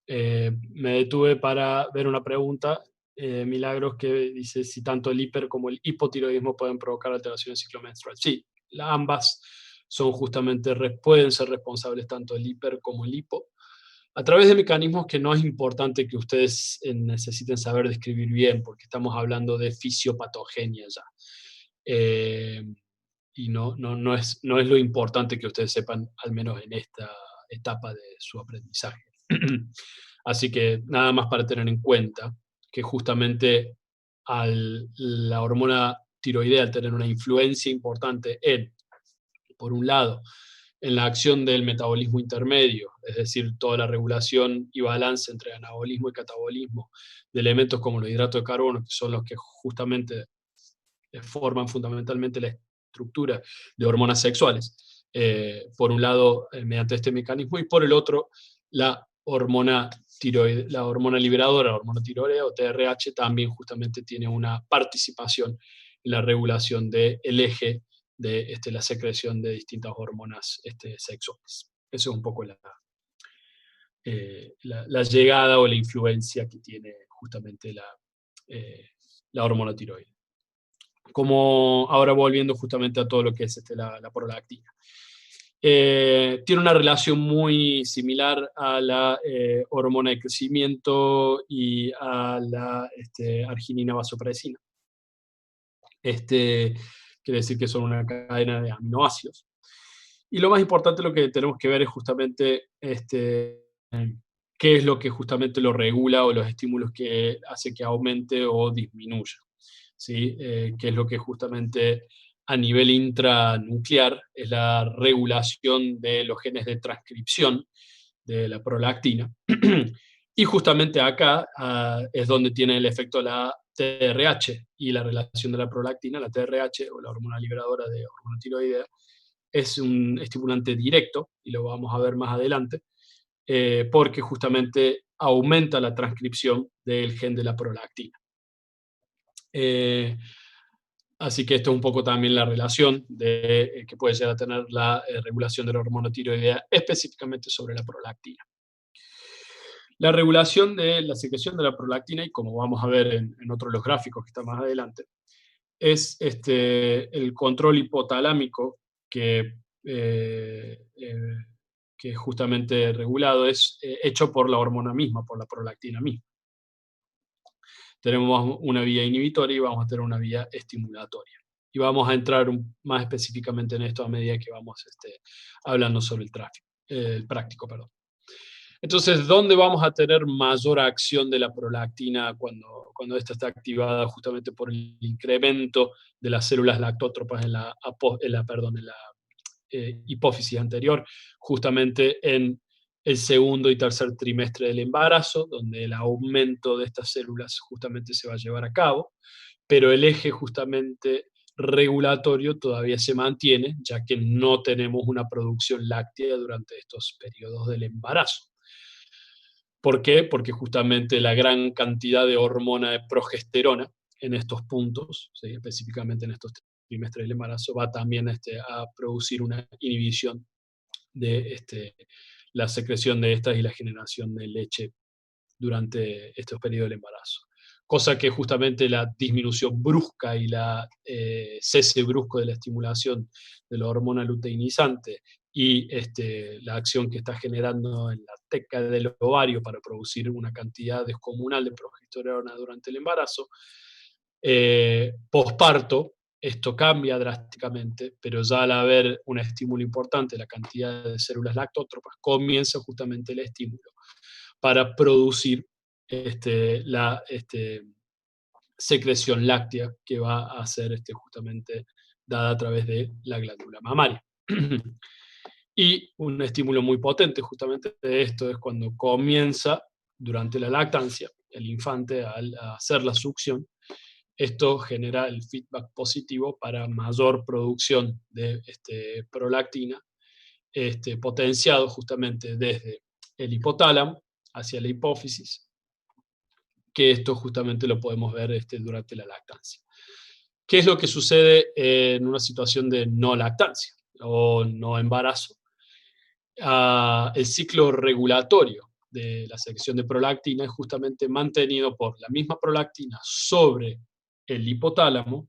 me detuve para ver una pregunta, Milagros, que dice si tanto el hiper como el hipotiroidismo pueden provocar alteraciones del ciclo menstrual. Sí, ambas son justamente, pueden ser responsables tanto el hiper como el hipo, a través de mecanismos que no es importante que ustedes necesiten saber describir bien, porque estamos hablando de fisiopatogenia ya. Y no es lo importante que ustedes sepan, al menos en esta etapa de su aprendizaje. Así que nada más para tener en cuenta que justamente la hormona tiroidea, al tener una influencia importante por un lado, en la acción del metabolismo intermedio, es decir, toda la regulación y balance entre anabolismo y catabolismo de elementos como los hidratos de carbono, que son los que justamente forman fundamentalmente la estructura de hormonas sexuales, por un lado mediante este mecanismo, y por el otro la hormona tiroide, la hormona liberadora, la hormona tiroidea o TRH, también justamente tiene una participación en la regulación del eje de la secreción de distintas hormonas sexuales. Eso es un poco la llegada o la influencia que tiene justamente la hormona tiroide. Como ahora volviendo justamente a todo lo que es la prolactina. Tiene una relación muy similar a la hormona de crecimiento y a la arginina vasopresina. Quiere decir que son una cadena de aminoácidos. Y lo más importante, lo que tenemos que ver es justamente qué es lo que justamente lo regula, o los estímulos que hace que aumente o disminuya, ¿sí? Qué es lo que justamente a nivel intranuclear es la regulación de los genes de transcripción de la prolactina. Y justamente acá es donde tiene el efecto la TRH y la relación de la prolactina. La TRH, o la hormona liberadora de hormona tiroidea, es un estimulante directo, y lo vamos a ver más adelante, porque justamente aumenta la transcripción del gen de la prolactina. Así que esto es un poco también la relación que puede llegar a tener la regulación de la hormona tiroidea, específicamente sobre la prolactina. La regulación de la secreción de la prolactina, y como vamos a ver en otro de los gráficos que está más adelante, es el control hipotalámico que que es justamente regulado, es hecho por la hormona misma, por la prolactina misma. Tenemos una vía inhibitoria y vamos a tener una vía estimulatoria. Y vamos a entrar más específicamente en esto a medida que vamos hablando sobre el práctico, perdón. Entonces, ¿dónde vamos a tener mayor acción de la prolactina cuando esta está activada justamente por el incremento de las células lactótropas en la hipófisis anterior, justamente en el segundo y tercer trimestre del embarazo, donde el aumento de estas células justamente se va a llevar a cabo, pero el eje justamente regulatorio todavía se mantiene, ya que no tenemos una producción láctea durante estos periodos del embarazo. ¿Por qué? Porque justamente la gran cantidad de hormona de progesterona en estos puntos, ¿sí?, específicamente en estos trimestres del embarazo, va también a producir una inhibición de la secreción de estas y la generación de leche durante estos periodos del embarazo. Cosa que justamente la disminución brusca y la cese brusco de la estimulación de la hormona luteinizante y la acción que está generando en la teca del ovario para producir una cantidad descomunal de progesterona durante el embarazo, posparto, esto cambia drásticamente, pero ya al haber un estímulo importante, la cantidad de células lactótropas, comienza justamente el estímulo para producir la secreción láctea que va a ser justamente dada a través de la glándula mamaria. Y un estímulo muy potente justamente de esto es cuando comienza durante la lactancia, el infante al hacer la succión, esto genera el feedback positivo para mayor producción de prolactina, potenciado justamente desde el hipotálamo hacia la hipófisis, que esto justamente lo podemos ver durante la lactancia. ¿Qué es lo que sucede en una situación de no lactancia o no embarazo? El ciclo regulatorio de la secreción de prolactina es justamente mantenido por la misma prolactina sobre el hipotálamo,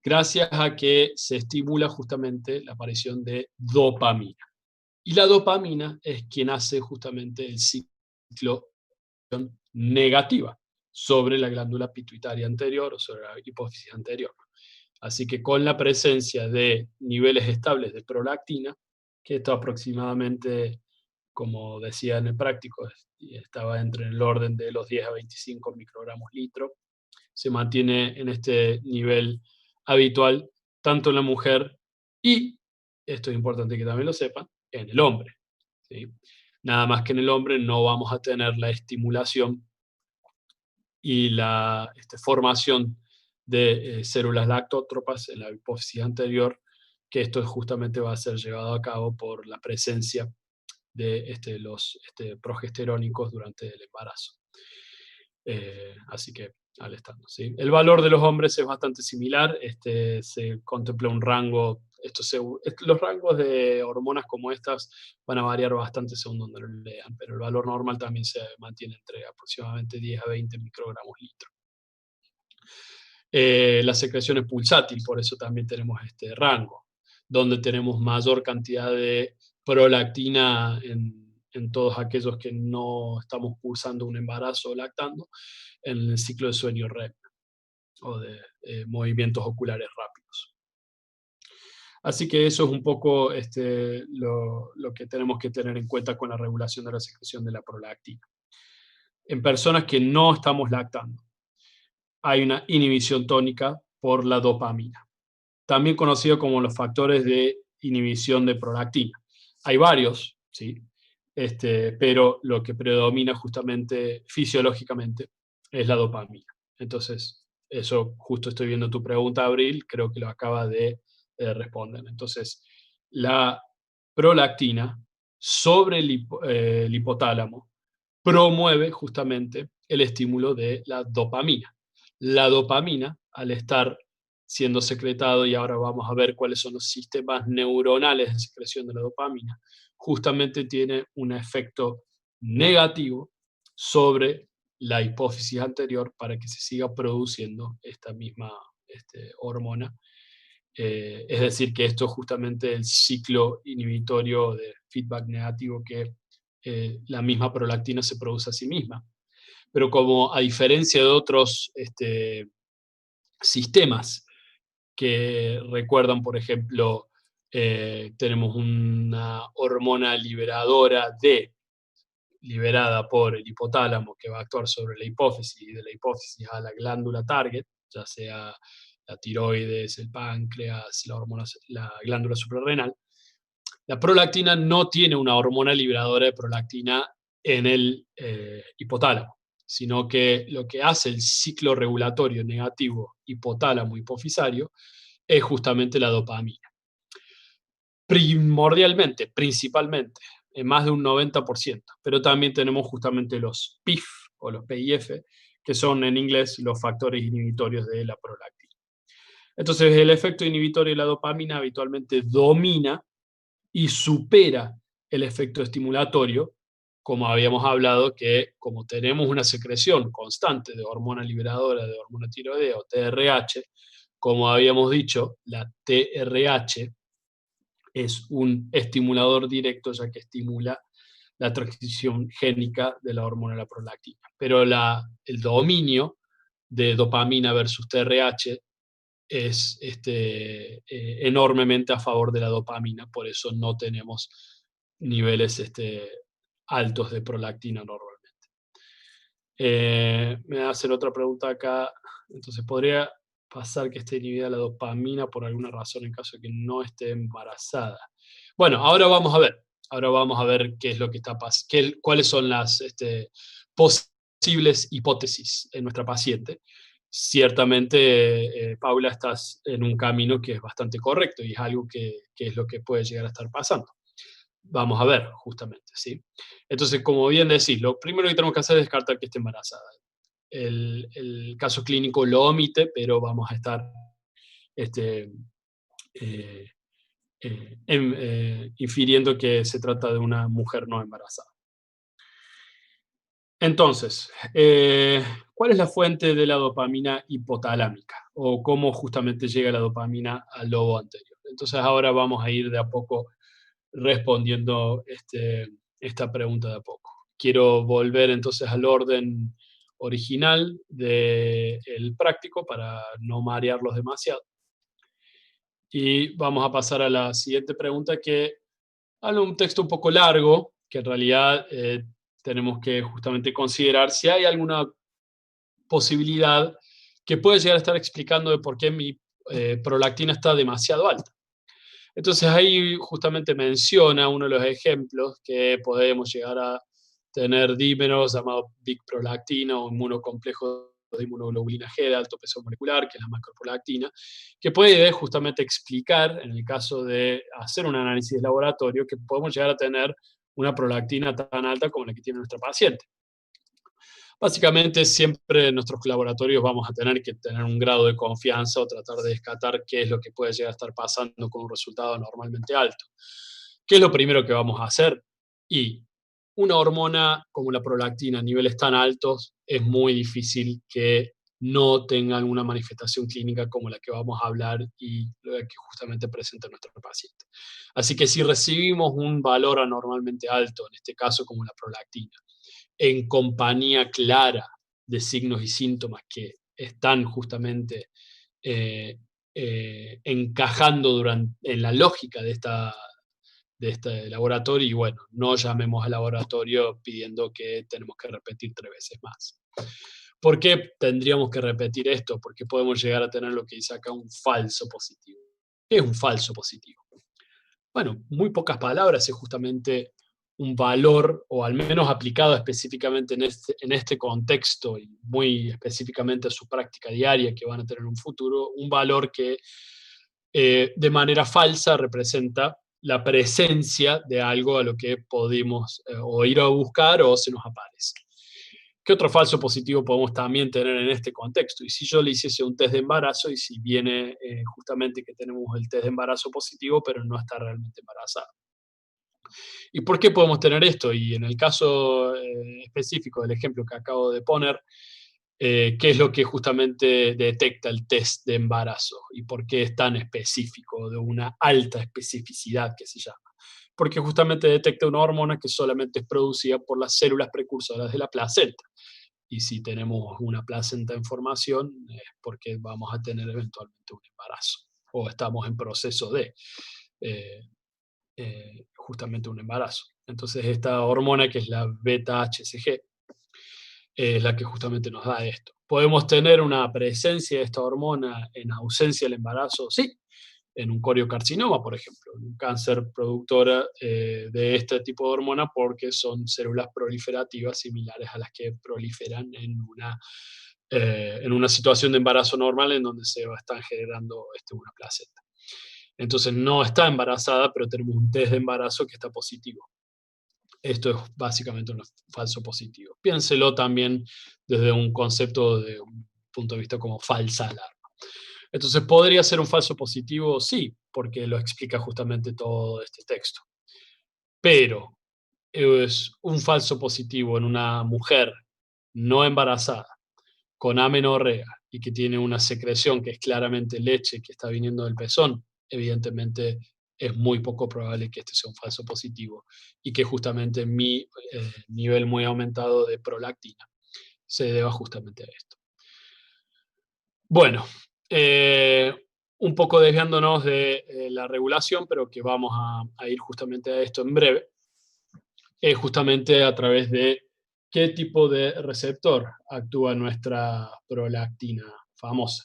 gracias a que se estimula justamente la aparición de dopamina. Y la dopamina es quien hace justamente el ciclo negativa sobre la glándula pituitaria anterior o sobre la hipófisis anterior. Así que con la presencia de niveles estables de prolactina, que esto aproximadamente, como decía en el práctico, estaba entre el orden de los 10 a 25 microgramos litro, se mantiene en este nivel habitual tanto en la mujer y, esto es importante que también lo sepan, en el hombre, ¿sí? Nada más que en el hombre no vamos a tener la estimulación y la formación de células lactótropas en la hipófisis anterior, que esto justamente va a ser llevado a cabo por la presencia de los progesterónicos durante el embarazo. Así que al estando, ¿sí? El valor de los hombres es bastante similar, se contempla un rango, los rangos de hormonas como estas van a variar bastante según donde lo lean, pero el valor normal también se mantiene entre aproximadamente 10 a 20 microgramos litro. La secreción es pulsátil, por eso también tenemos este rango, donde tenemos mayor cantidad de prolactina en todos aquellos que no estamos pulsando un embarazo o lactando, en el ciclo de sueño REM o de movimientos oculares rápidos. Así que eso es un poco lo que tenemos que tener en cuenta con la regulación de la secreción de la prolactina. En personas que no estamos lactando, hay una inhibición tónica por la dopamina, también conocido como los factores de inhibición de prolactina. Hay varios, ¿sí? Pero lo que predomina justamente fisiológicamente es la dopamina. Entonces, eso justo estoy viendo tu pregunta, Abril, creo que lo acaba de responder. Entonces, la prolactina sobre el hipotálamo promueve justamente el estímulo de la dopamina. La dopamina, al estar siendo secretado, y ahora vamos a ver cuáles son los sistemas neuronales de secreción de la dopamina, justamente tiene un efecto negativo sobre la hipófisis anterior para que se siga produciendo esta misma hormona Es decir, que esto es justamente el ciclo inhibitorio de feedback negativo que la misma prolactina se produce a sí misma. Pero como a diferencia de otros sistemas que recuerdan, por ejemplo, tenemos una hormona liberadora liberada por el hipotálamo que va a actuar sobre la hipófisis y de la hipófisis a la glándula target, ya sea la tiroides, el páncreas, la glándula suprarrenal. La prolactina no tiene una hormona liberadora de prolactina en el hipotálamo, sino que lo que hace el ciclo regulatorio negativo hipotálamo-hipofisario es justamente la dopamina. Primordialmente, principalmente, en más de un 90%, pero también tenemos justamente los PIF o los PIF, que son en inglés los factores inhibitorios de la prolactina. Entonces, el efecto inhibitorio de la dopamina habitualmente domina y supera el efecto estimulatorio, como habíamos hablado, que como tenemos una secreción constante de hormona liberadora, de hormona tiroidea o TRH, como habíamos dicho, la TRH es un estimulador directo, ya que estimula la transcripción génica de la hormona de la prolactina. Pero el dominio de dopamina versus TRH es enormemente a favor de la dopamina, por eso no tenemos niveles altos de prolactina normalmente. Me va a hacer otra pregunta acá. Entonces, ¿podría pasar que esté inhibida la dopamina por alguna razón en caso de que no esté embarazada? Bueno, ahora vamos a ver. Ahora vamos a ver qué es lo que está pasando, cuáles son las posibles hipótesis en nuestra paciente. Ciertamente, Paula, estás en un camino que es bastante correcto y es algo que es lo que puede llegar a estar pasando. Vamos a ver, justamente, ¿sí? Entonces, como bien decís, lo primero que tenemos que hacer es descartar que esté embarazada. El caso clínico lo omite, pero vamos a estar este, eh, infiriendo que se trata de una mujer no embarazada. Entonces, ¿cuál es la fuente de la dopamina hipotalámica? O cómo justamente llega la dopamina al lobo anterior. Entonces, ahora vamos a ir de a poco respondiendo esta pregunta de a poco. Quiero volver entonces al orden original del práctico para no marearlos demasiado. Y vamos a pasar a la siguiente pregunta, que habla un texto un poco largo, que en realidad tenemos que justamente considerar si hay alguna posibilidad que puede llegar a estar explicando de por qué mi prolactina está demasiado alta. Entonces ahí justamente menciona uno de los ejemplos que podemos llegar a tener dímeros llamados big prolactina o inmunocomplejo de inmunoglobulina G de alto peso molecular, que es la macroprolactina, que puede justamente explicar, en el caso de hacer un análisis de laboratorio, que podemos llegar a tener una prolactina tan alta como la que tiene nuestra paciente. Básicamente, siempre en nuestros laboratorios vamos a tener que tener un grado de confianza o tratar de descartar qué es lo que puede llegar a estar pasando con un resultado normalmente alto. ¿Qué es lo primero que vamos a hacer? Y una hormona como la prolactina a niveles tan altos es muy difícil que no tenga alguna manifestación clínica como la que vamos a hablar y la que justamente presenta nuestro paciente. Así que si recibimos un valor anormalmente alto, en este caso como la prolactina, en compañía clara de signos y síntomas que están justamente eh, encajando en la lógica de este laboratorio, y bueno, no llamemos al laboratorio pidiendo que tenemos que repetir 3 veces más. ¿Por qué tendríamos que repetir esto? Porque podemos llegar a tener lo que dice acá un falso positivo. ¿Qué es un falso positivo? Bueno, muy pocas palabras, es justamente un valor, o al menos aplicado específicamente en este contexto y muy específicamente a su práctica diaria que van a tener en un futuro, un valor que de manera falsa representa la presencia de algo a lo que podemos o ir a buscar o se nos aparece. ¿Qué otro falso positivo podemos también tener en este contexto? Y si yo le hiciese un test de embarazo y si viene justamente que tenemos el test de embarazo positivo, pero no está realmente embarazada. ¿Y por qué podemos tener esto? Y en el caso específico del ejemplo que acabo de poner, qué es lo que justamente detecta el test de embarazo y por qué es tan específico, de una alta especificidad que se llama. Porque justamente detecta una hormona que solamente es producida por las células precursoras de la placenta. Y si tenemos una placenta en formación, es porque vamos a tener eventualmente un embarazo o estamos en proceso de eh, justamente un embarazo. Entonces, esta hormona que es la beta-HCG es la que justamente nos da esto. ¿Podemos tener una presencia de esta hormona en ausencia del embarazo? Sí, en un coriocarcinoma, por ejemplo, un cáncer productora de este tipo de hormona, porque son células proliferativas similares a las que proliferan en una situación de embarazo normal en donde se están generando una placenta. Entonces no está embarazada, pero tenemos un test de embarazo que está positivo. Esto es básicamente un falso positivo. Piénselo también desde un concepto de un punto de vista como falsa alarma. Entonces, ¿podría ser un falso positivo? Sí, porque lo explica justamente todo este texto. Pero es un falso positivo en una mujer no embarazada, con amenorrea y que tiene una secreción que es claramente leche que está viniendo del pezón, evidentemente es muy poco probable que este sea un falso positivo y que justamente mi nivel muy aumentado de prolactina se deba justamente a esto. Bueno, eh, un poco desviándonos de la regulación, pero que vamos a ir justamente a esto en breve, es justamente a través de qué tipo de receptor actúa nuestra prolactina famosa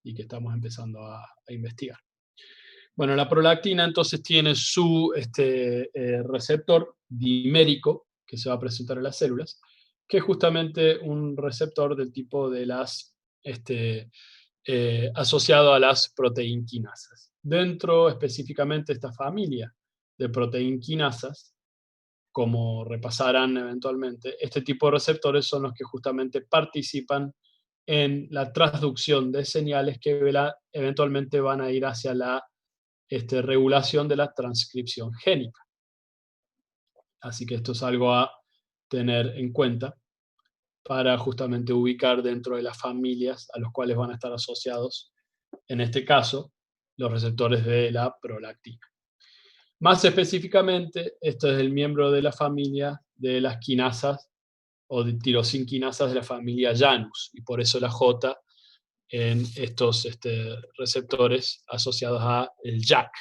y que estamos empezando a investigar. Bueno, la prolactina entonces tiene su receptor dimérico que se va a presentar en las células, que es justamente un receptor del tipo de las asociado a las proteinquinasas. Dentro específicamente de esta familia de proteinquinasas, como repasarán eventualmente, este tipo de receptores son los que justamente participan en la transducción de señales que eventualmente van a ir hacia la regulación de la transcripción génica. Así que esto es algo a tener en cuenta para justamente ubicar dentro de las familias a los cuales van a estar asociados, en este caso, los receptores de la prolactina. Más específicamente, esto es el miembro de la familia de las quinasas o de tirosinquinasas de la familia Janus, y por eso la J en estos receptores asociados a el JAK.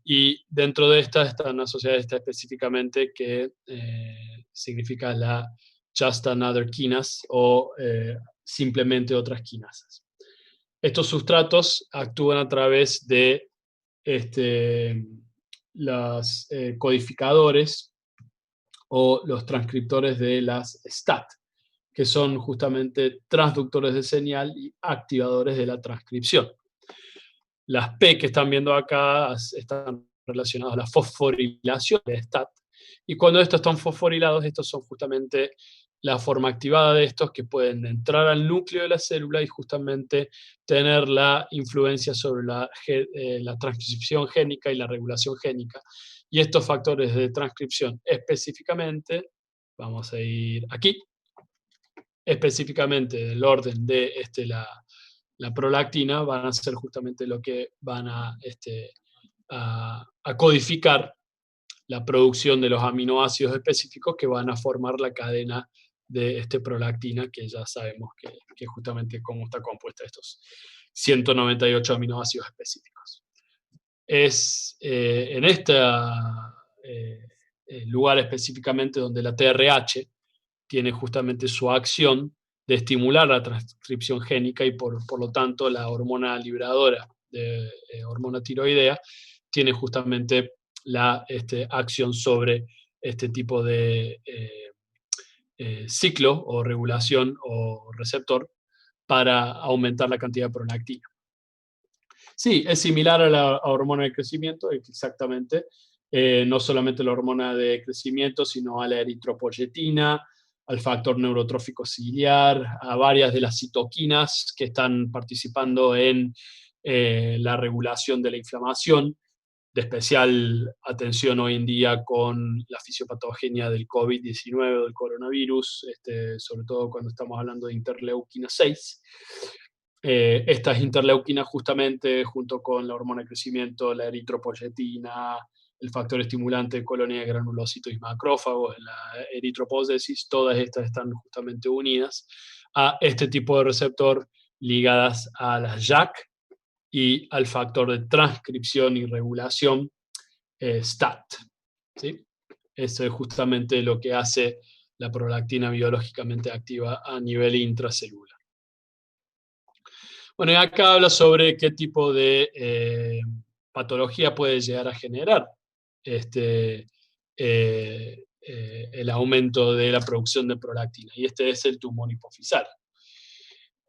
Y dentro de estas están asociadas específicamente que significa la just another kinase o simplemente otras quinasas. Estos sustratos actúan a través de los codificadores o los transcriptores de las STAT, que son justamente transductores de señal y activadores de la transcripción. Las P que están viendo acá están relacionadas a la fosforilación de STAT, y cuando estos están fosforilados, estos son justamente la forma activada de estos que pueden entrar al núcleo de la célula y justamente tener la influencia sobre la transcripción génica y la regulación génica. Y estos factores de transcripción específicamente, vamos a ir aquí, específicamente del orden de la prolactina, van a ser justamente lo que van a codificar la producción de los aminoácidos específicos que van a formar la cadena de prolactina, que ya sabemos que justamente cómo está compuesta estos 198 aminoácidos específicos. Es en este lugar específicamente donde la TRH tiene justamente su acción de estimular la transcripción génica y por lo tanto la hormona liberadora de hormona tiroidea tiene justamente la acción sobre este tipo de ciclo o regulación o receptor para aumentar la cantidad de prolactina. Sí, es similar a la hormona de crecimiento, exactamente. No solamente la hormona de crecimiento, sino a la eritropoyetina, al factor neurotrófico ciliar, a varias de las citoquinas que están participando en la regulación de la inflamación de especial atención hoy en día con la fisiopatogenia del COVID-19 o del coronavirus, sobre todo cuando estamos hablando de interleuquina 6. Estas interleuquinas justamente, junto con la hormona de crecimiento, la eritropoyetina, el factor estimulante de colonia de granulocitos y macrófagos, la eritropoyesis, todas estas están justamente unidas a este tipo de receptor ligadas a las JAK y al factor de transcripción y regulación STAT. ¿Sí? Eso es justamente lo que hace la prolactina biológicamente activa a nivel intracelular. Bueno, y acá habla sobre qué tipo de patología puede llegar a generar el aumento de la producción de prolactina, y este es el tumor hipofisal.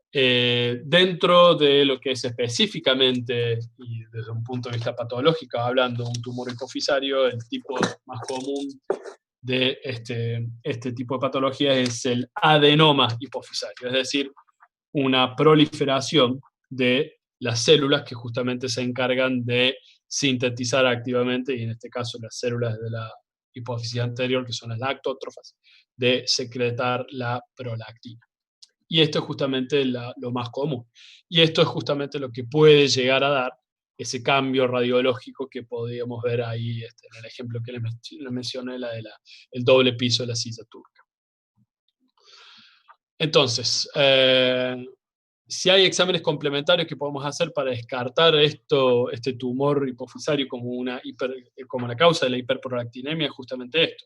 Dentro de lo que es específicamente, y desde un punto de vista patológico, hablando de un tumor hipofisario, el tipo más común de este tipo de patología es el adenoma hipofisario, es decir, una proliferación de las células que justamente se encargan de sintetizar activamente, y en este caso las células de la hipófisis anterior, que son las lactótrofas, de secretar la prolactina. Y esto es justamente lo más común. Y esto es justamente lo que puede llegar a dar ese cambio radiológico que podíamos ver ahí en el ejemplo que les mencioné, el doble piso de la silla turca. Entonces, si hay exámenes complementarios que podemos hacer para descartar este tumor hipofisario como la causa de la hiperprolactinemia, es justamente esto.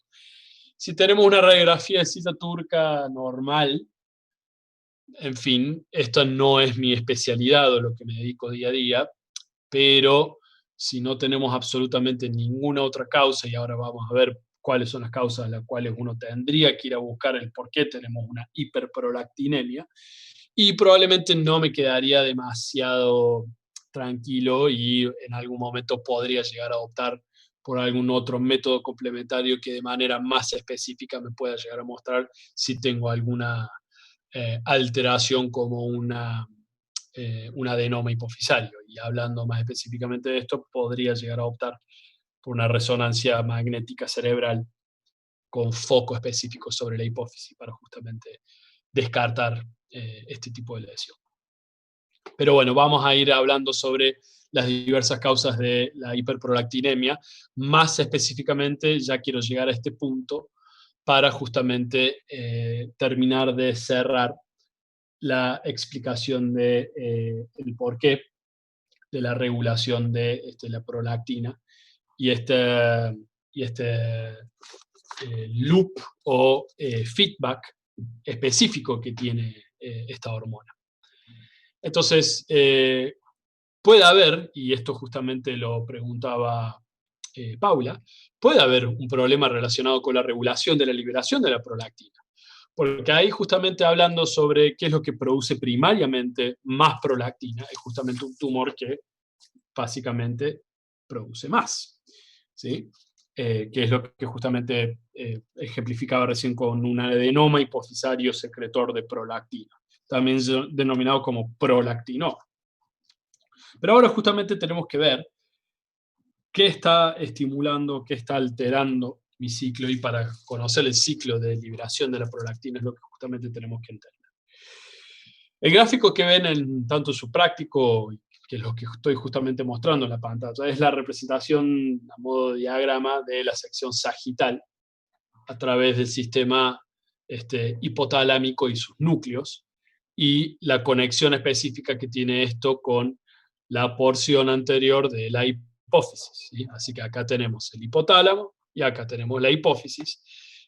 Si tenemos una radiografía de silla turca normal, en fin, esto no es mi especialidad o lo que me dedico día a día, pero si no tenemos absolutamente ninguna otra causa, y ahora vamos a ver cuáles son las causas a las cuales uno tendría que ir a buscar el por qué tenemos una hiperprolactinemia, y probablemente no me quedaría demasiado tranquilo y en algún momento podría llegar a optar por algún otro método complementario que de manera más específica me pueda llegar a mostrar si tengo alguna alteración como un adenoma hipofisario. Y hablando más específicamente de esto, podría llegar a optar por una resonancia magnética cerebral con foco específico sobre la hipófisis para justamente descartar este tipo de lesión. Pero bueno, vamos a ir hablando sobre las diversas causas de la hiperprolactinemia. Más específicamente, ya quiero llegar a este punto para justamente terminar de cerrar la explicación de el porqué de la regulación de la prolactina y este loop o feedback específico que tiene esta hormona. Entonces, puede haber, y esto justamente lo preguntaba Paula, puede haber un problema relacionado con la regulación de la liberación de la prolactina. Porque ahí justamente hablando sobre qué es lo que produce primariamente más prolactina, es justamente un tumor que básicamente produce más, ¿sí? Que es lo que justamente ejemplificaba recién con un adenoma hipofisario secretor de prolactina, también denominado como prolactinoma. Pero ahora justamente tenemos que ver qué está estimulando, qué está alterando mi ciclo, y para conocer el ciclo de liberación de la prolactina es lo que justamente tenemos que entender. El gráfico que ven en tanto su práctico, que es lo que estoy justamente mostrando en la pantalla, es la representación a modo de diagrama de la sección sagital a través del sistema hipotalámico y sus núcleos, y la conexión específica que tiene esto con la porción anterior de la hipófisis, ¿sí? Así que acá tenemos el hipotálamo y acá tenemos la hipófisis,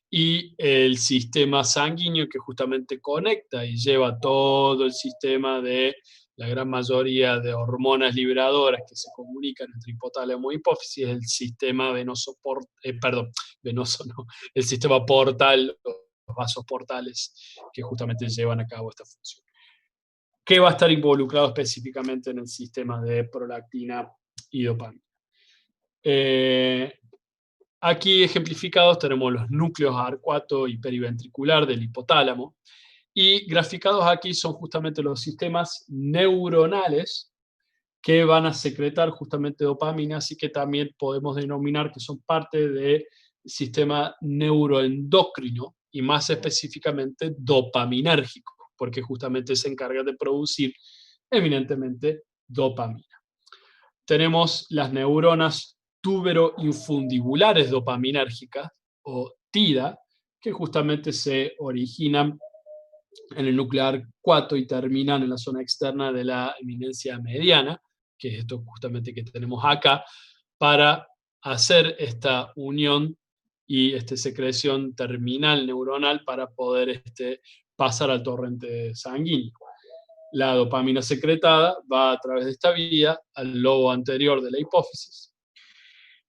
y el sistema sanguíneo que justamente conecta y lleva todo el sistema de la gran mayoría de hormonas liberadoras que se comunican entre hipotálamo y hipófisis, el sistema venoso, venoso no, el sistema portal, los vasos portales que justamente llevan a cabo esta función. ¿Qué va a estar involucrado específicamente en el sistema de prolactina y dopamina? Aquí ejemplificados tenemos los núcleos arcuato y periventricular del hipotálamo, y graficados aquí son justamente los sistemas neuronales que van a secretar justamente dopamina, así que también podemos denominar que son parte del sistema neuroendocrino y más específicamente dopaminérgico, porque justamente se encarga de producir eminentemente dopamina. Tenemos las neuronas túbero-infundibulares dopaminérgicas, o TIDA, que justamente se originan en el nuclear 4 y terminan en la zona externa de la eminencia mediana, que es esto justamente que tenemos acá, para hacer esta unión y secreción terminal neuronal para poder pasar al torrente sanguíneo. La dopamina secretada va a través de esta vía al lobo anterior de la hipófisis.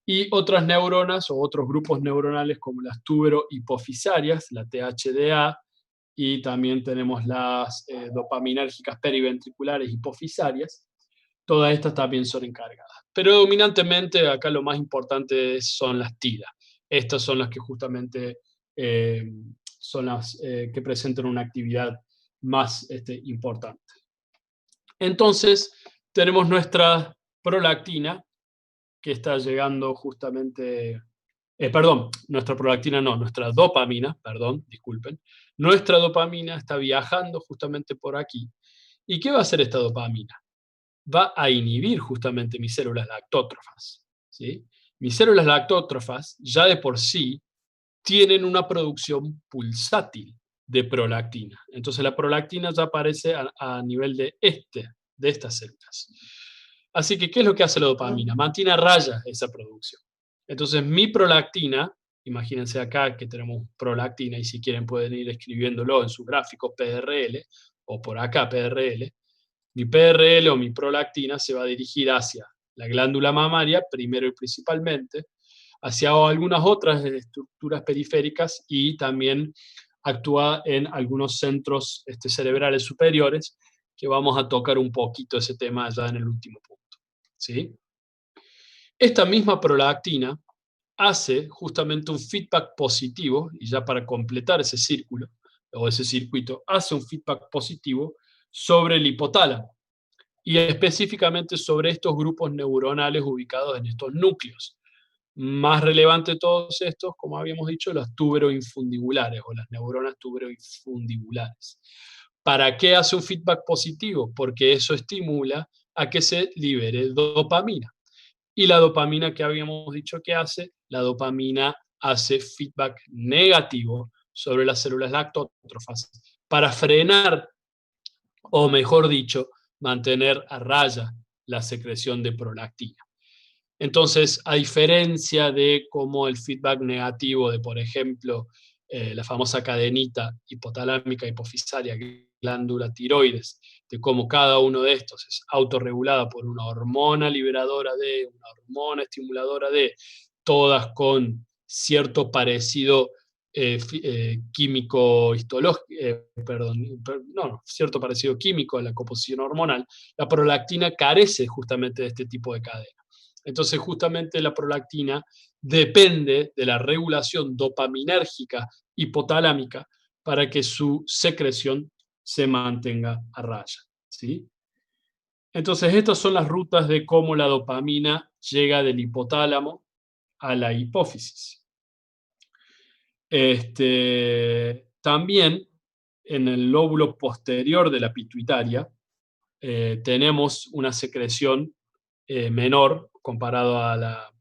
Y otras neuronas o otros grupos neuronales como las tubero-hipofisarias, la THDA, y también tenemos las dopaminérgicas periventriculares hipofisarias. Todas estas también son encargadas. Pero dominantemente acá lo más importante son las TIDA. Estas son las que justamente eh, son las que presentan una actividad más importante. Entonces, tenemos nuestra prolactina, que está llegando justamente, perdón, nuestra prolactina no, nuestra dopamina, perdón, disculpen. Nuestra dopamina está viajando justamente por aquí. ¿Y qué va a hacer esta dopamina? Va a inhibir justamente mis células lactótrofas, ¿sí? Mis células lactótrofas ya de por sí tienen una producción pulsátil de prolactina. Entonces la prolactina ya aparece a nivel de estas células. Así que, ¿qué es lo que hace la dopamina? Mantiene a raya esa producción. Entonces mi prolactina, imagínense acá que tenemos prolactina y si quieren pueden ir escribiéndolo en su gráfico PRL o por acá PRL. Mi PRL o mi prolactina se va a dirigir hacia la glándula mamaria, primero y principalmente, hacia algunas otras estructuras periféricas y también actúa en algunos centros cerebrales superiores, que vamos a tocar un poquito ese tema ya en el último punto, ¿sí? Esta misma prolactina hace justamente un feedback positivo, y ya para completar ese círculo o ese circuito, hace un feedback positivo sobre el hipotálamo y específicamente sobre estos grupos neuronales ubicados en estos núcleos. Más relevante de todos estos, como habíamos dicho, los tuberoinfundibulares o las neuronas tuberoinfundibulares. ¿Para qué hace un feedback positivo? Porque eso estimula a que se libere dopamina. Y la dopamina que habíamos dicho que hace, la dopamina hace feedback negativo sobre las células lactótrofas para frenar, o mejor dicho, mantener a raya la secreción de prolactina. Entonces, a diferencia de cómo el feedback negativo de, por ejemplo, la famosa cadenita hipotalámica, hipofisaria, glándula tiroides, de cómo cada uno de estos es autorregulada por una hormona liberadora de, una hormona estimuladora de, todas con cierto parecido químico histológico, cierto parecido químico en la composición hormonal, la prolactina carece justamente de este tipo de cadena. Entonces, justamente la prolactina depende de la regulación dopaminérgica hipotalámica para que su secreción se mantenga a raya, ¿sí? Entonces, estas son las rutas de cómo la dopamina llega del hipotálamo a la hipófisis. También en el lóbulo posterior de la pituitaria tenemos una secreción menor comparado a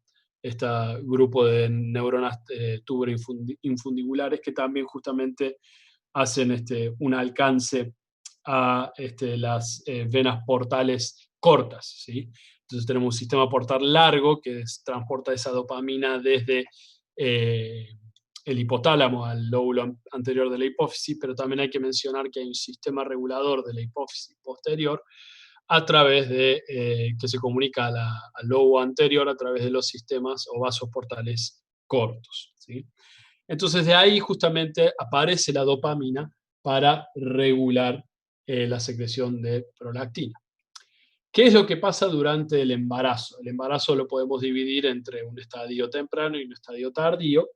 este grupo de neuronas tubero-infundibulares que también justamente hacen un alcance a las venas portales cortas, ¿sí? Entonces tenemos un sistema portal largo que transporta esa dopamina desde el hipotálamo al lóbulo anterior de la hipófisis, pero también hay que mencionar que hay un sistema regulador de la hipófisis posterior a través de, que se comunica al lobo anterior a través de los sistemas o vasos portales cortos, ¿sí? Entonces de ahí justamente aparece la dopamina para regular la secreción de prolactina. ¿Qué es lo que pasa durante el embarazo? El embarazo lo podemos dividir entre un estadio temprano y un estadio tardío,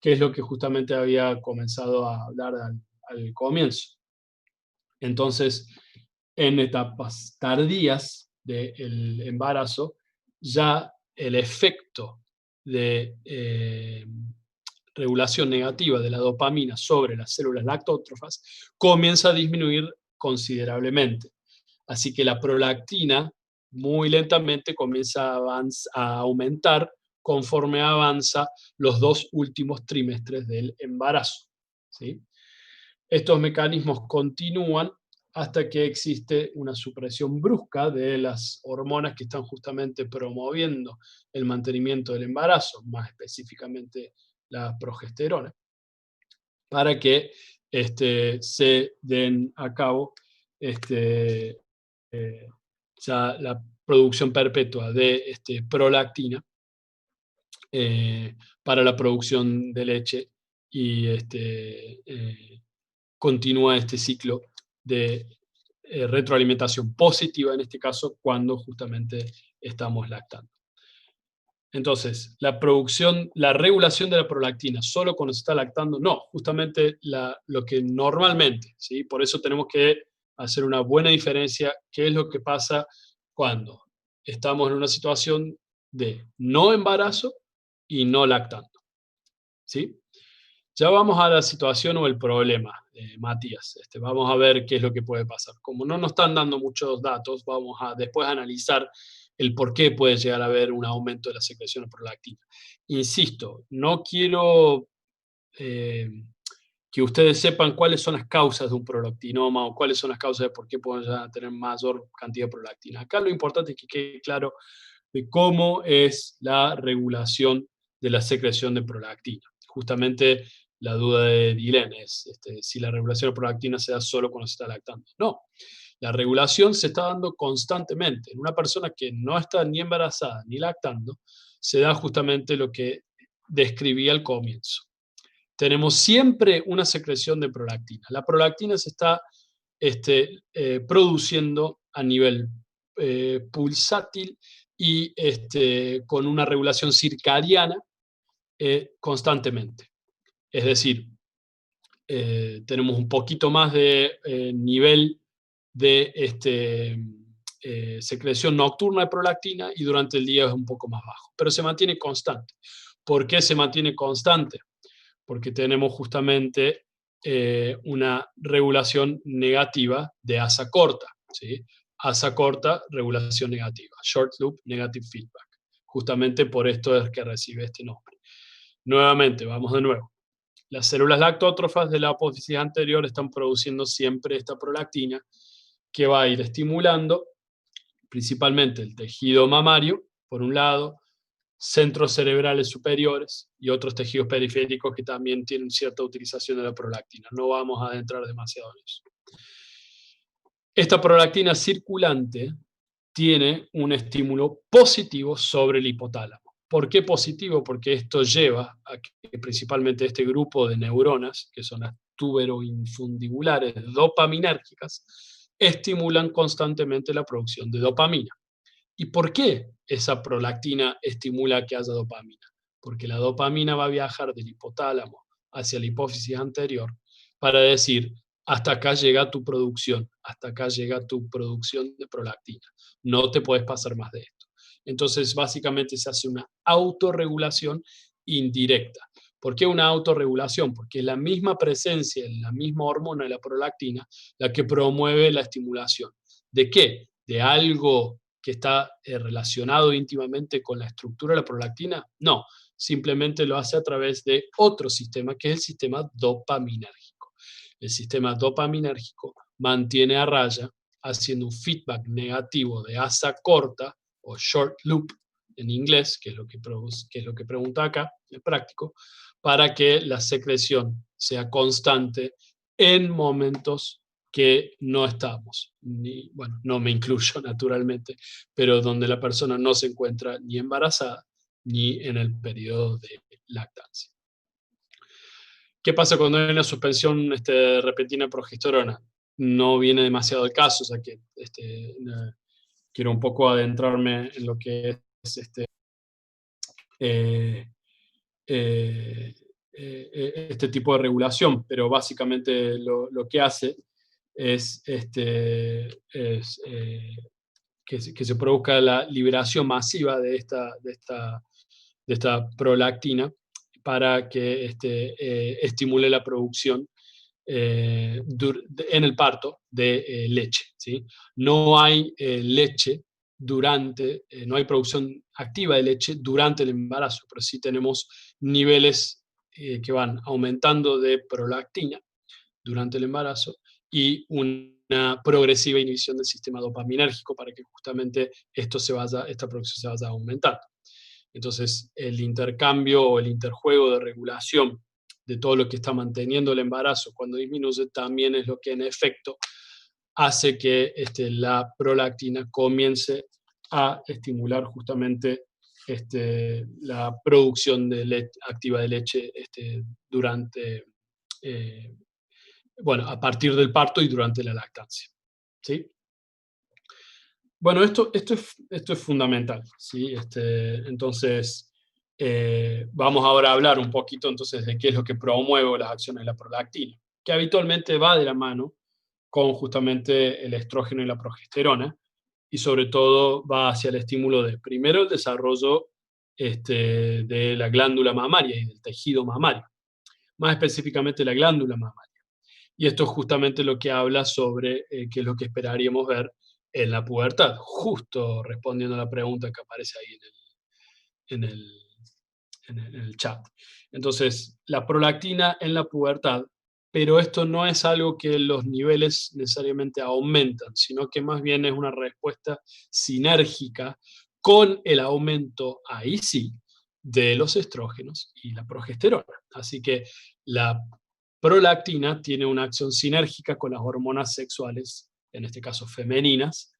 que es lo que justamente había comenzado a hablar al comienzo. Entonces, en etapas tardías, del embarazo, ya el efecto de regulación negativa de la dopamina sobre las células lactótrofas comienza a disminuir considerablemente. Así que la prolactina muy lentamente comienza a aumentar conforme avanza los 2 últimos trimestres del embarazo, ¿sí? Estos mecanismos continúan hasta que existe una supresión brusca de las hormonas que están justamente promoviendo el mantenimiento del embarazo, más específicamente la progesterona, para que se den a cabo este, eh, ya la producción perpetua de prolactina para la producción de leche y continúa este ciclo de retroalimentación positiva, en este caso, cuando justamente estamos lactando. Entonces, la regulación de la prolactina, solo cuando se está lactando, no, justamente lo que normalmente, ¿sí? Por eso tenemos que hacer una buena diferencia, qué es lo que pasa cuando estamos en una situación de no embarazo y no lactando, ¿sí? Ya vamos a la situación o el problema, Matías. Vamos a ver qué es lo que puede pasar. Como no nos están dando muchos datos, vamos a después analizar el por qué puede llegar a haber un aumento de la secreción de prolactina. Insisto, no quiero eh, que ustedes sepan cuáles son las causas de un prolactinoma o cuáles son las causas de por qué pueden llegar a tener mayor cantidad de prolactina. Acá lo importante es que quede claro de cómo es la regulación de la secreción de prolactina. Justamente la duda de Dylan es si la regulación de prolactina se da solo cuando se está lactando. No, la regulación se está dando constantemente. En una persona que no está ni embarazada ni lactando, se da justamente lo que describí al comienzo. Tenemos siempre una secreción de prolactina. La prolactina se está produciendo a nivel pulsátil y con una regulación circadiana constantemente. Es decir, tenemos un poquito más de nivel de secreción nocturna de prolactina y durante el día es un poco más bajo, pero se mantiene constante. ¿Por qué se mantiene constante? Porque tenemos justamente una regulación negativa de asa corta, ¿sí? Asa corta, regulación negativa, short loop, negative feedback. Justamente por esto es que recibe este nombre. Nuevamente, vamos de nuevo. Las células lactótrofas de la apófisis anterior están produciendo siempre esta prolactina que va a ir estimulando principalmente el tejido mamario, por un lado, centros cerebrales superiores y otros tejidos periféricos que también tienen cierta utilización de la prolactina. No vamos a adentrar demasiado en eso. Esta prolactina circulante tiene un estímulo positivo sobre el hipotálamo. ¿Por qué positivo? Porque esto lleva a que principalmente este grupo de neuronas, que son las tuberoinfundibulares dopaminérgicas, estimulan constantemente la producción de dopamina. ¿Y por qué esa prolactina estimula que haya dopamina? Porque la dopamina va a viajar del hipotálamo hacia la hipófisis anterior para decir, hasta acá llega tu producción, hasta acá llega tu producción de prolactina. No te puedes pasar más de esto. Entonces, básicamente se hace una autorregulación indirecta. ¿Por qué una autorregulación? Porque es la misma presencia, la misma hormona de la prolactina, la que promueve la estimulación. ¿De qué? De algo que está relacionado íntimamente con la estructura de la prolactina. No, simplemente lo hace a través de otro sistema, que es el sistema dopaminérgico. El sistema dopaminérgico mantiene a raya, haciendo un feedback negativo de asa corta o short loop en inglés, que es lo que pregunta acá, el práctico, para que la secreción sea constante en momentos que no estamos, bueno, no me incluyo naturalmente, pero donde la persona no se encuentra ni embarazada ni en el periodo de lactancia. ¿Qué pasa cuando hay una suspensión repentina de progesterona? No viene demasiado el caso, o sea que quiero un poco adentrarme en lo que es eh, este tipo de regulación, pero básicamente lo que hace es que se produzca la liberación masiva de esta prolactina para que estimule la producción en el parto de leche, ¿sí? No hay leche no hay producción activa de leche durante el embarazo, pero sí tenemos niveles que van aumentando de prolactina durante el embarazo y una progresiva inhibición del sistema dopaminérgico para que justamente esta producción se vaya aumentando. Entonces, el intercambio o el interjuego de regulación de todo lo que está manteniendo el embarazo cuando disminuye también es lo que en efecto hace que la prolactina comience a estimular justamente la producción activa de leche durante, eh, bueno, a partir del parto y durante la lactancia. ¿Sí? Bueno, esto es fundamental, ¿sí? Entonces, vamos ahora a hablar un poquito entonces de qué es lo que promueve las acciones de la prolactina, que habitualmente va de la mano con justamente el estrógeno y la progesterona, y sobre todo va hacia el estímulo de, primero, el desarrollo de la glándula mamaria y del tejido mamario, más específicamente la glándula mamaria. Y esto es justamente lo que habla sobre qué es lo que esperaríamos ver en la pubertad, justo respondiendo a la pregunta que aparece ahí en el, en el chat. Entonces, la prolactina en la pubertad, pero esto no es algo que los niveles necesariamente aumentan, sino que más bien es una respuesta sinérgica con el aumento, ahí sí, de los estrógenos y la progesterona. Así que la prolactina tiene una acción sinérgica con las hormonas sexuales, en este caso femeninas,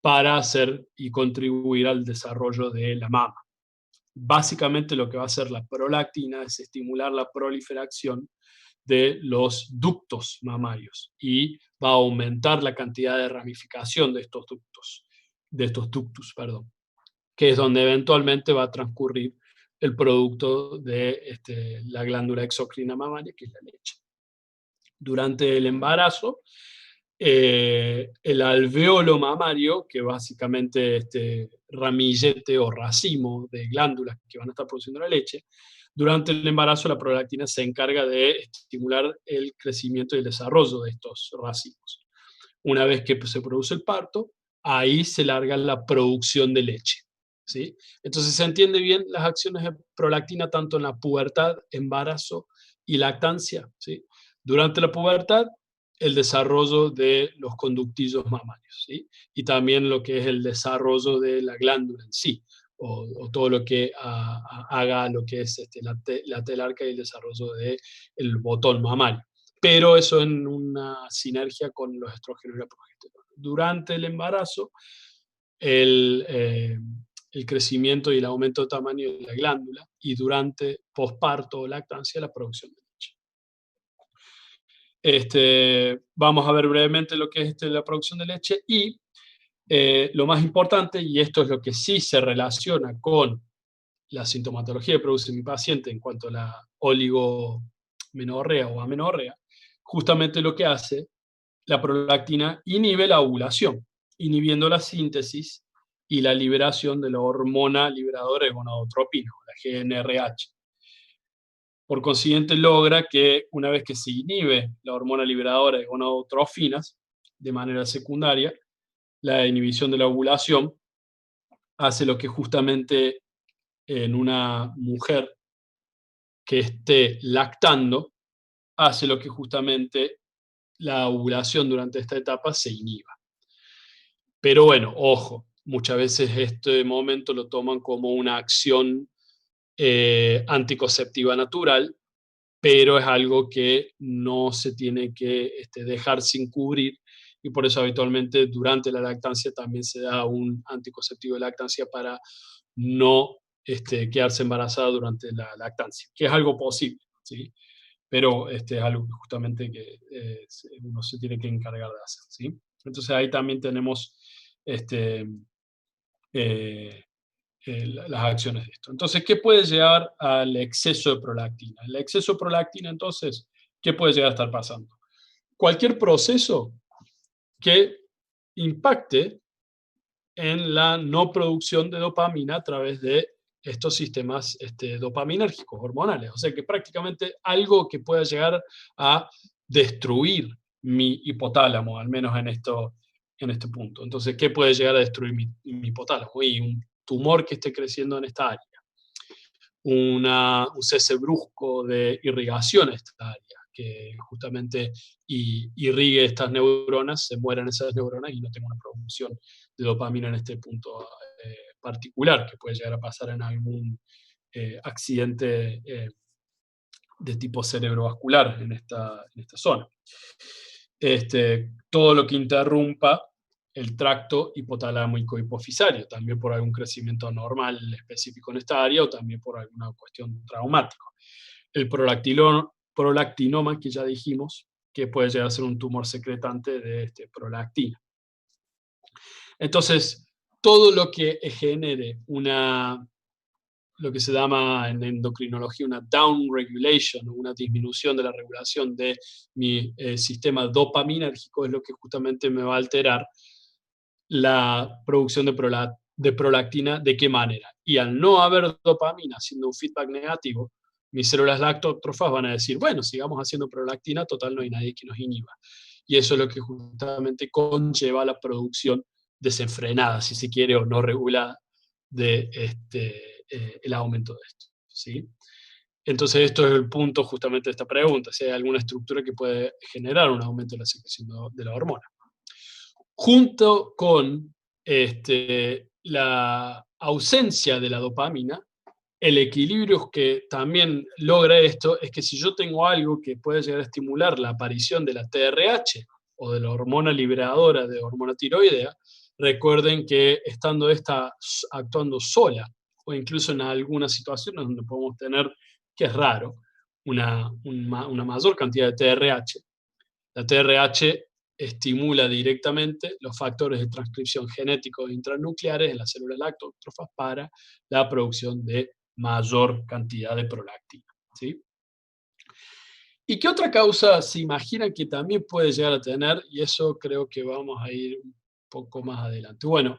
para hacer y contribuir al desarrollo de la mama. Básicamente lo que va a hacer la prolactina es estimular la proliferación de los ductos mamarios y va a aumentar la cantidad de ramificación de estos ductos, perdón, que es donde eventualmente va a transcurrir el producto de la glándula exocrina mamaria, que es la leche. Durante el embarazo, el alveolo mamario, que básicamente este ramillete o racimo de glándulas que van a estar produciendo la leche, durante el embarazo la prolactina se encarga de estimular el crecimiento y el desarrollo de estos racimos. Una vez que se produce el parto, ahí se larga la producción de leche, ¿sí? Entonces se entiende bien las acciones de prolactina tanto en la pubertad, embarazo y lactancia, ¿sí? Durante la pubertad, el desarrollo de los conductillos mamarios, ¿sí? Y también lo que es el desarrollo de la glándula en sí, o todo lo que haga lo que es la telarca y el desarrollo del botón mamario. Pero eso en una sinergia con los estrógenos y la progesterona. Durante el embarazo, el, eh, el crecimiento y el aumento de tamaño de la glándula, y durante posparto o lactancia, la producción de leche. Vamos a ver brevemente lo que es la producción de leche y lo más importante, y esto es lo que sí se relaciona con la sintomatología que produce mi paciente en cuanto a la oligomenorrea o amenorrea, justamente lo que hace la prolactina inhibe la ovulación, inhibiendo la síntesis y la liberación de la hormona liberadora de gonadotropina, la GnRH. Por consiguiente, logra que una vez que se inhibe la hormona liberadora de gonadotrofinas de manera secundaria, la inhibición de la ovulación hace lo que justamente en una mujer que esté lactando, hace lo que justamente la ovulación durante esta etapa se inhiba. Pero bueno, ojo, muchas veces este momento lo toman como una acción anticonceptiva natural, pero es algo que no se tiene que dejar sin cubrir, y por eso habitualmente durante la lactancia también se da un anticonceptivo de lactancia para no quedarse embarazada durante la lactancia, que es algo posible, ¿sí? Pero es algo que justamente que uno se tiene que encargar de hacer, ¿sí? Entonces ahí también tenemos este, eh, las acciones de esto. Entonces, ¿qué puede llevar al exceso de prolactina? El exceso de prolactina, entonces, ¿qué puede llegar a estar pasando? Cualquier proceso que impacte en la no producción de dopamina a través de estos sistemas dopaminérgicos, hormonales. O sea que prácticamente algo que pueda llegar a destruir mi hipotálamo, al menos en este punto. Entonces, ¿qué puede llegar a destruir mi hipotálamo? Y un tumor que esté creciendo en esta área, un cese brusco de irrigación en esta área, que justamente irrigue estas neuronas, se mueran esas neuronas y no tengo una producción de dopamina en este punto particular, que puede llegar a pasar en algún accidente de tipo cerebrovascular en esta zona. Todo lo que interrumpa el tracto hipotalámico hipofisario, también por algún crecimiento anormal específico en esta área o también por alguna cuestión traumática. El prolactinoma, que ya dijimos, que puede llegar a ser un tumor secretante de prolactina. Entonces, todo lo que genere lo que se llama en endocrinología una downregulation, una disminución de la regulación de mi sistema dopaminérgico, es lo que justamente me va a alterar la producción de prolactina. ¿De qué manera? Y al no haber dopamina, haciendo un feedback negativo, mis células lactótrofas van a decir, bueno, sigamos haciendo prolactina, total no hay nadie que nos inhiba. Y eso es lo que justamente conlleva la producción desenfrenada, si se quiere, o no regulada, de el aumento de esto, ¿sí? Entonces, esto es el punto justamente de esta pregunta, si hay alguna estructura que puede generar un aumento de la secreción de la hormona. Junto con la ausencia de la dopamina, el equilibrio que también logra esto es que si yo tengo algo que puede llegar a estimular la aparición de la TRH o de la hormona liberadora de hormona tiroidea, recuerden que estando esta actuando sola o incluso en algunas situaciones donde podemos tener, que es raro, una mayor cantidad de TRH, la TRH estimula directamente los factores de transcripción genéticos intranucleares en las células lactótrofas para la producción de mayor cantidad de prolactina, ¿sí? ¿Y qué otra causa se imaginan que también puede llegar a tener? Y eso creo que vamos a ir un poco más adelante. Bueno,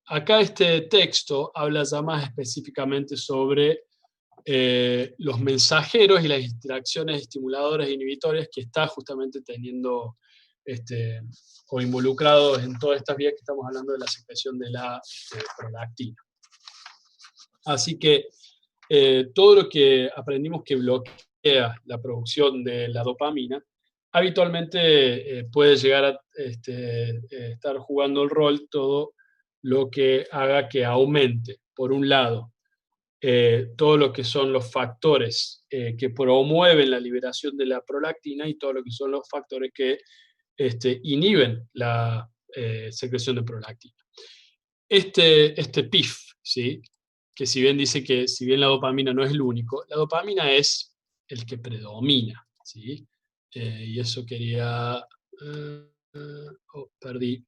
acá este texto habla ya más específicamente sobre los mensajeros y las interacciones estimuladoras e inhibitorias que está justamente teniendo o involucrados en todas estas vías que estamos hablando de la secreción de la prolactina. Así que todo lo que aprendimos que bloquea la producción de la dopamina, habitualmente puede llegar a estar jugando el rol todo lo que haga que aumente, por un lado, todo lo que son los factores que promueven la liberación de la prolactina y todo lo que son los factores que inhiben la secreción de prolactina. Este PIF, ¿sí? Que si bien dice que si bien la dopamina no es el único, la dopamina es el que predomina, ¿sí? Y eso quería... perdí.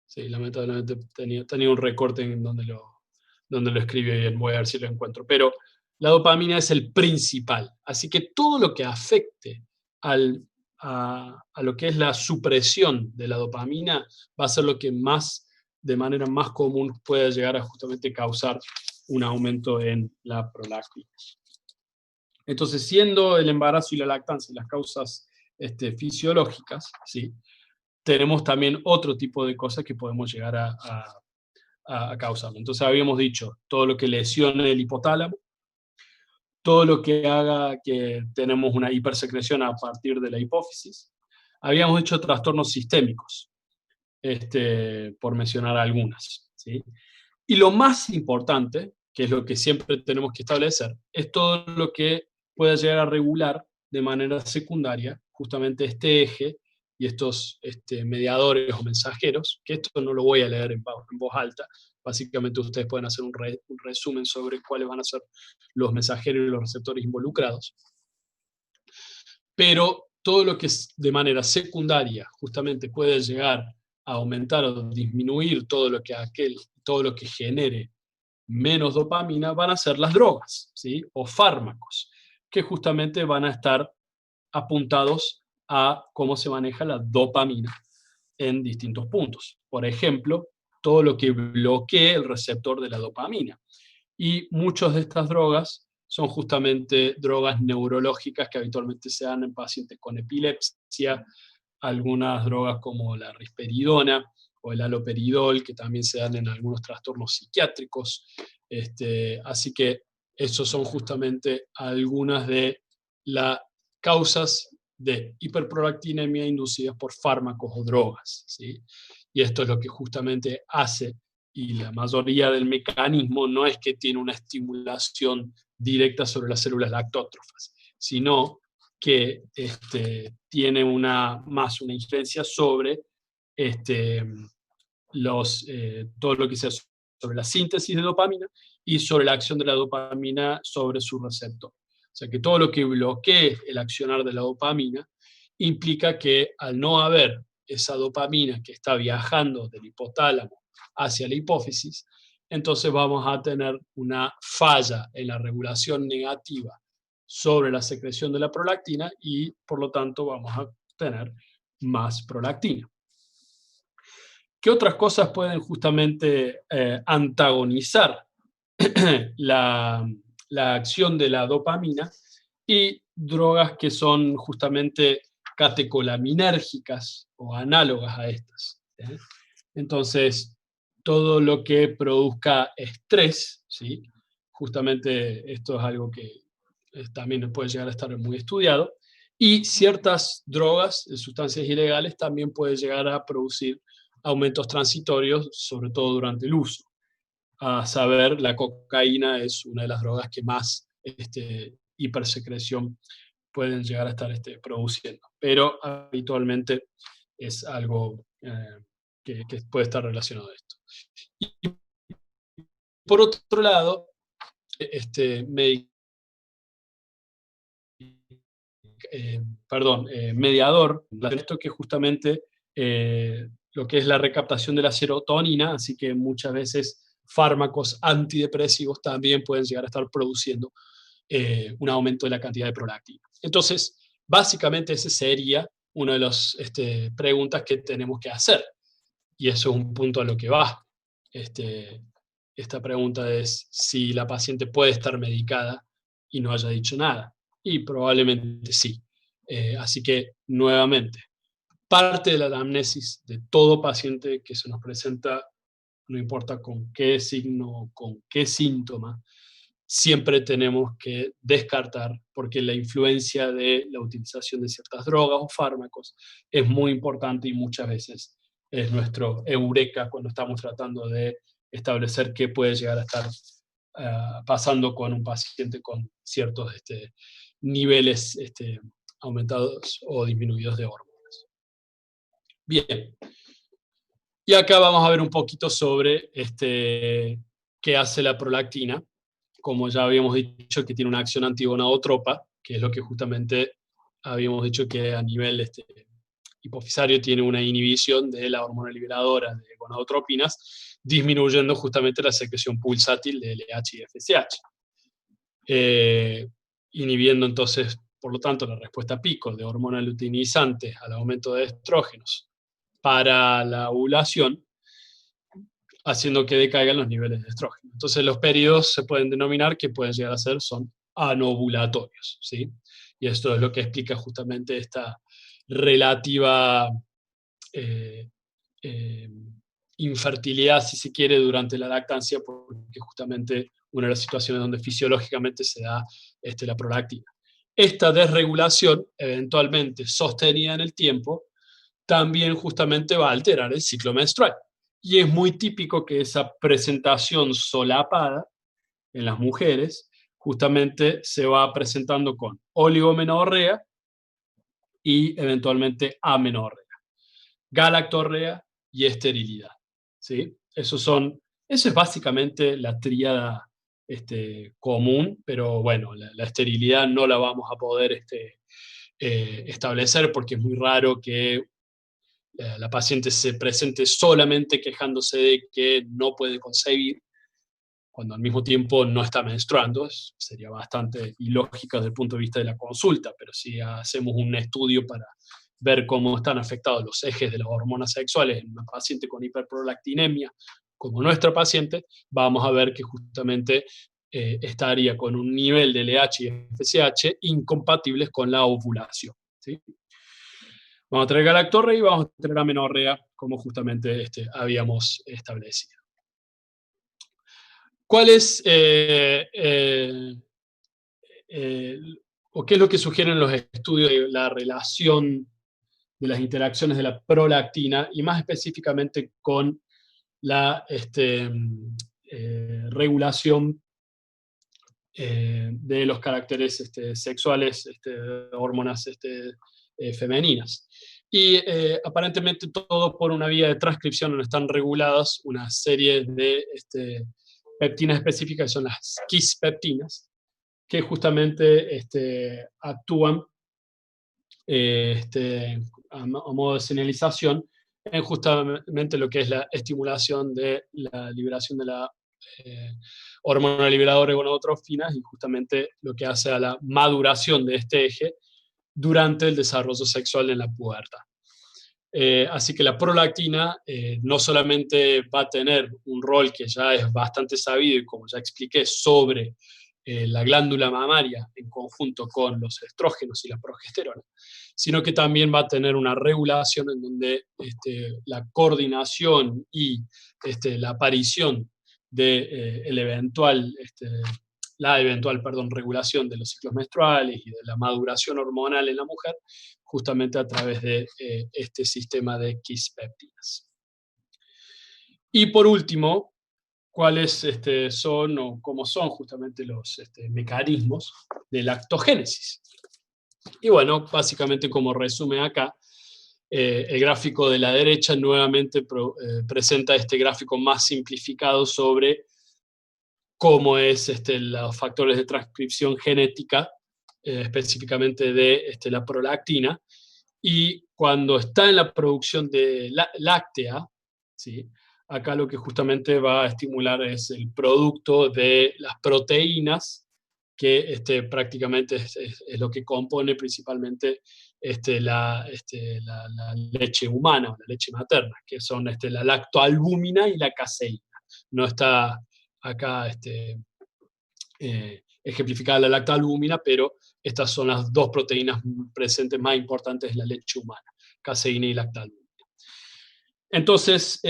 Sí, lamentablemente tenía un recorte en donde lo escribí bien, voy a ver si lo encuentro. Pero la dopamina es el principal, así que todo lo que afecte a lo que es la supresión de la dopamina va a ser lo que más, de manera más común, puede llegar a justamente causar un aumento en la prolactina. Entonces, siendo el embarazo y la lactancia las causas fisiológicas, ¿sí? Tenemos también otro tipo de cosas que podemos llegar a causarlo. Entonces habíamos dicho todo lo que lesione el hipotálamo, todo lo que haga que tenemos una hipersecreción a partir de la hipófisis. Habíamos dicho trastornos sistémicos, por mencionar algunas, ¿sí? Y lo más importante, que es lo que siempre tenemos que establecer, es todo lo que pueda llegar a regular de manera secundaria justamente este eje y estos mediadores o mensajeros, que esto no lo voy a leer en voz alta, básicamente ustedes pueden hacer un resumen sobre cuáles van a ser los mensajeros y los receptores involucrados, pero todo lo que es de manera secundaria justamente puede llegar a aumentar o disminuir todo lo que genere menos dopamina van a ser las drogas, ¿sí? O fármacos, que justamente van a estar apuntados a cómo se maneja la dopamina en distintos puntos. Por ejemplo, todo lo que bloquee el receptor de la dopamina. Y muchas de estas drogas son justamente drogas neurológicas que habitualmente se dan en pacientes con epilepsia, algunas drogas como la risperidona o el haloperidol, que también se dan en algunos trastornos psiquiátricos. Así que esos son justamente algunas de las causas de hiperprolactinemia inducidas por fármacos o drogas, ¿sí? Y esto es lo que justamente hace, y la mayoría del mecanismo no es que tiene una estimulación directa sobre las células lactótrofas, sino que tiene más una influencia sobre todo lo que sea sobre la síntesis de dopamina y sobre la acción de la dopamina sobre su receptor. O sea que todo lo que bloquee el accionar de la dopamina implica que al no haber esa dopamina que está viajando del hipotálamo hacia la hipófisis, entonces vamos a tener una falla en la regulación negativa sobre la secreción de la prolactina y por lo tanto vamos a tener más prolactina. ¿Qué otras cosas pueden justamente antagonizar la, la acción de la dopamina? Y drogas que son justamente catecolaminérgicas o análogas a estas. Entonces, todo lo que produzca estrés, ¿sí? Justamente esto es algo que también puede llegar a estar muy estudiado, y ciertas drogas, sustancias ilegales, también pueden llegar a producir aumentos transitorios, sobre todo durante el uso. A saber, la cocaína es una de las drogas que más hipersecreción pueden llegar a estar produciendo, pero habitualmente es algo que puede estar relacionado a esto. Y por otro lado, mediador, esto que justamente lo que es la recaptación de la serotonina, así que muchas veces fármacos antidepresivos también pueden llegar a estar produciendo un aumento de la cantidad de prolactina. Entonces, básicamente ese sería una de las preguntas que tenemos que hacer, y eso es un punto a lo que va. Esta pregunta es si la paciente puede estar medicada y no haya dicho nada, y probablemente sí. Así que, nuevamente, parte de la anamnesis de todo paciente que se nos presenta, no importa con qué signo, con qué síntoma, siempre tenemos que descartar, porque la influencia de la utilización de ciertas drogas o fármacos es muy importante y muchas veces es nuestro eureka cuando estamos tratando de establecer qué puede llegar a estar pasando con un paciente con ciertos niveles aumentados o disminuidos de hormonas. Bien, y acá vamos a ver un poquito sobre qué hace la prolactina. Como ya habíamos dicho, que tiene una acción antigonadotropa, que es lo que justamente habíamos dicho que a nivel hipofisario tiene una inhibición de la hormona liberadora de gonadotropinas, disminuyendo justamente la secreción pulsátil de LH y FSH. Inhibiendo entonces, por lo tanto, la respuesta pico de hormona luteinizante al aumento de estrógenos para la ovulación, haciendo que decaigan los niveles de estrógeno. Entonces los periodos se pueden denominar, que pueden llegar a ser, son anovulatorios, ¿sí? Y esto es lo que explica justamente esta relativa eh, eh, infertilidad, si se quiere, durante la lactancia, porque justamente una de las situaciones donde fisiológicamente se da la prolactina. Esta desregulación, eventualmente sostenida en el tiempo, también justamente va a alterar el ciclo menstrual. Y es muy típico que esa presentación solapada en las mujeres justamente se va presentando con oligomenorrea y eventualmente amenorrea, galactorrea y esterilidad, ¿sí? Eso es básicamente la tríada común, pero bueno, la esterilidad no la vamos a poder establecer, porque es muy raro que la paciente se presente solamente quejándose de que no puede concebir, cuando al mismo tiempo no está menstruando. Sería bastante ilógica desde el punto de vista de la consulta, pero si hacemos un estudio para ver cómo están afectados los ejes de las hormonas sexuales en una paciente con hiperprolactinemia, como nuestra paciente, vamos a ver que justamente estaría con un nivel de LH y FSH incompatibles con la ovulación, ¿sí? Vamos a tener galactorrea y vamos a tener amenorrea, como justamente habíamos establecido. ¿Cuál es o qué es lo que sugieren los estudios de la relación de las interacciones de la prolactina y más específicamente con la regulación de los caracteres sexuales, hormonas femeninas? Y aparentemente todo por una vía de transcripción donde están reguladas una serie de peptinas específicas, que son las cis-peptinas, que justamente actúan a modo de señalización en justamente lo que es la estimulación de la liberación de la hormona liberadora de gonadotrofinas y justamente lo que hace a la maduración de este eje durante el desarrollo sexual en la pubertad. Así que la prolactina no solamente va a tener un rol que ya es bastante sabido y como ya expliqué sobre la glándula mamaria en conjunto con los estrógenos y la progesterona, sino que también va a tener una regulación en donde la coordinación y la aparición de la eventual regulación de los ciclos menstruales y de la maduración hormonal en la mujer, justamente a través de este sistema de cis-peptinas. Y por último, cuáles son o cómo son justamente los mecanismos de lactogénesis. Y bueno, básicamente como resume acá, el gráfico de la derecha nuevamente presenta este gráfico más simplificado sobre cómo es los factores de transcripción genética, específicamente de la prolactina, y cuando está en la producción de láctea, ¿sí? Acá lo que justamente va a estimular es el producto de las proteínas, que prácticamente es lo que compone principalmente la leche humana o la leche materna, que son la lactoalbúmina y la caseína. No está acá ejemplificada la lactalbúmina, pero estas son las dos proteínas presentes más importantes en la leche humana, caseína y lactalbúmina. Entonces,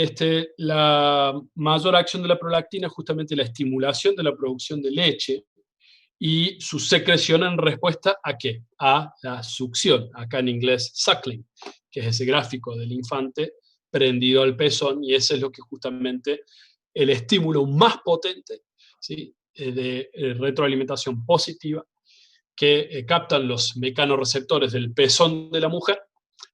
la mayor acción de la prolactina es justamente la estimulación de la producción de leche y su secreción en respuesta ¿a qué? A la succión, acá en inglés suckling, que es ese gráfico del infante prendido al pezón, y ese es lo que justamente el estímulo más potente, ¿sí? De retroalimentación positiva que captan los mecanorreceptores del pezón de la mujer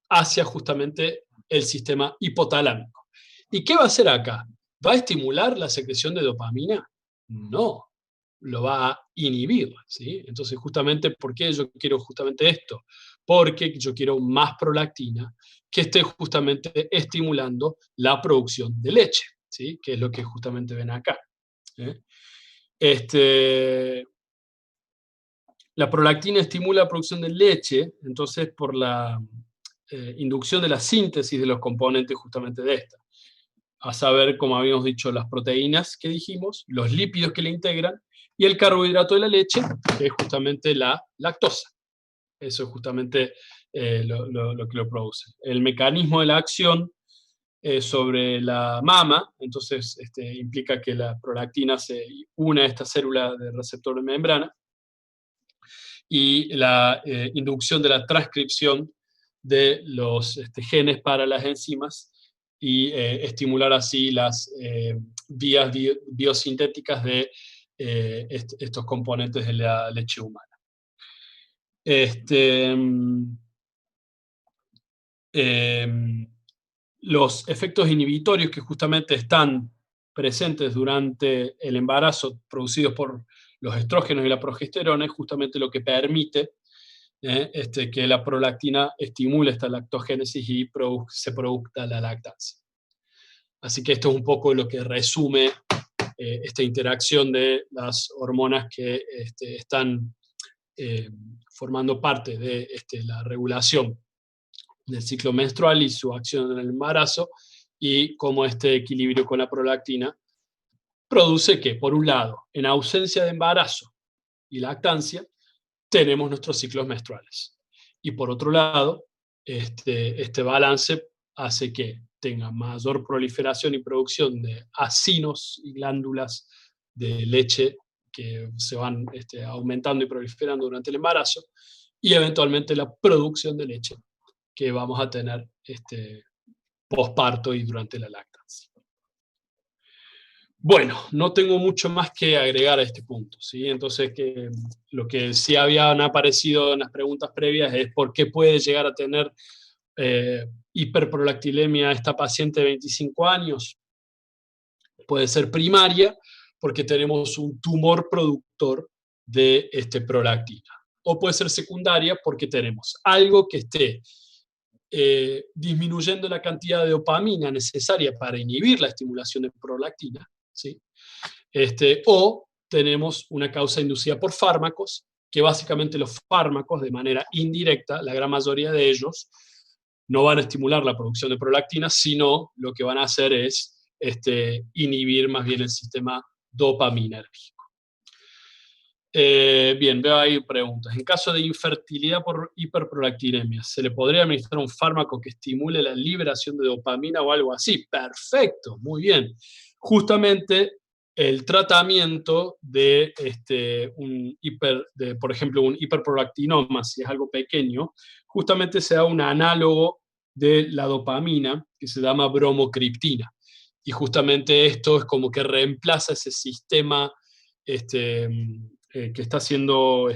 hacia justamente el sistema hipotalámico. ¿Y qué va a hacer acá? ¿Va a estimular la secreción de dopamina? No, lo va a inhibir, ¿sí? Entonces, justamente, ¿por qué yo quiero justamente esto? Porque yo quiero más prolactina que esté justamente estimulando la producción de leche, ¿sí? Que es lo que justamente ven acá. La prolactina estimula la producción de leche, entonces por la inducción de la síntesis de los componentes justamente de esta. A saber, como habíamos dicho, las proteínas que dijimos, los lípidos que la integran y el carbohidrato de la leche, que es justamente la lactosa. Eso es justamente lo que lo produce. El mecanismo de la acción sobre la mama, entonces implica que la prolactina se une a esta célula de receptor de membrana y la inducción de la transcripción de los genes para las enzimas y estimular así las vías biosintéticas de estos componentes de la leche humana. Los efectos inhibitorios que justamente están presentes durante el embarazo, producidos por los estrógenos y la progesterona, es justamente lo que permite que la prolactina estimule esta lactogénesis y se produzca la lactancia. Así que esto es un poco lo que resume esta interacción de las hormonas que están formando parte de la regulación del ciclo menstrual y su acción en el embarazo, y cómo este equilibrio con la prolactina produce que, por un lado, en ausencia de embarazo y lactancia, tenemos nuestros ciclos menstruales. Y por otro lado, este balance hace que tenga mayor proliferación y producción de acinos y glándulas de leche que se van aumentando y proliferando durante el embarazo, y eventualmente la producción de leche que vamos a tener posparto y durante la lactancia. Bueno, no tengo mucho más que agregar a este punto, ¿sí? Entonces, lo que sí habían aparecido en las preguntas previas es por qué puede llegar a tener hiperprolactilemia esta paciente de 25 años. Puede ser primaria porque tenemos un tumor productor de prolactina. O puede ser secundaria porque tenemos algo que esté disminuyendo la cantidad de dopamina necesaria para inhibir la estimulación de prolactina, ¿sí? O tenemos una causa inducida por fármacos, que básicamente los fármacos, de manera indirecta, la gran mayoría de ellos, no van a estimular la producción de prolactina, sino lo que van a hacer es inhibir más bien el sistema dopaminérgico. Bien, veo ahí preguntas. En caso de infertilidad por hiperprolactinemia, ¿se le podría administrar un fármaco que estimule la liberación de dopamina o algo así? Perfecto, muy bien. Justamente el tratamiento de, por ejemplo, un hiperprolactinoma, si es algo pequeño, justamente se da un análogo de la dopamina que se llama bromocriptina. Y justamente esto es como que reemplaza ese sistema que está siendo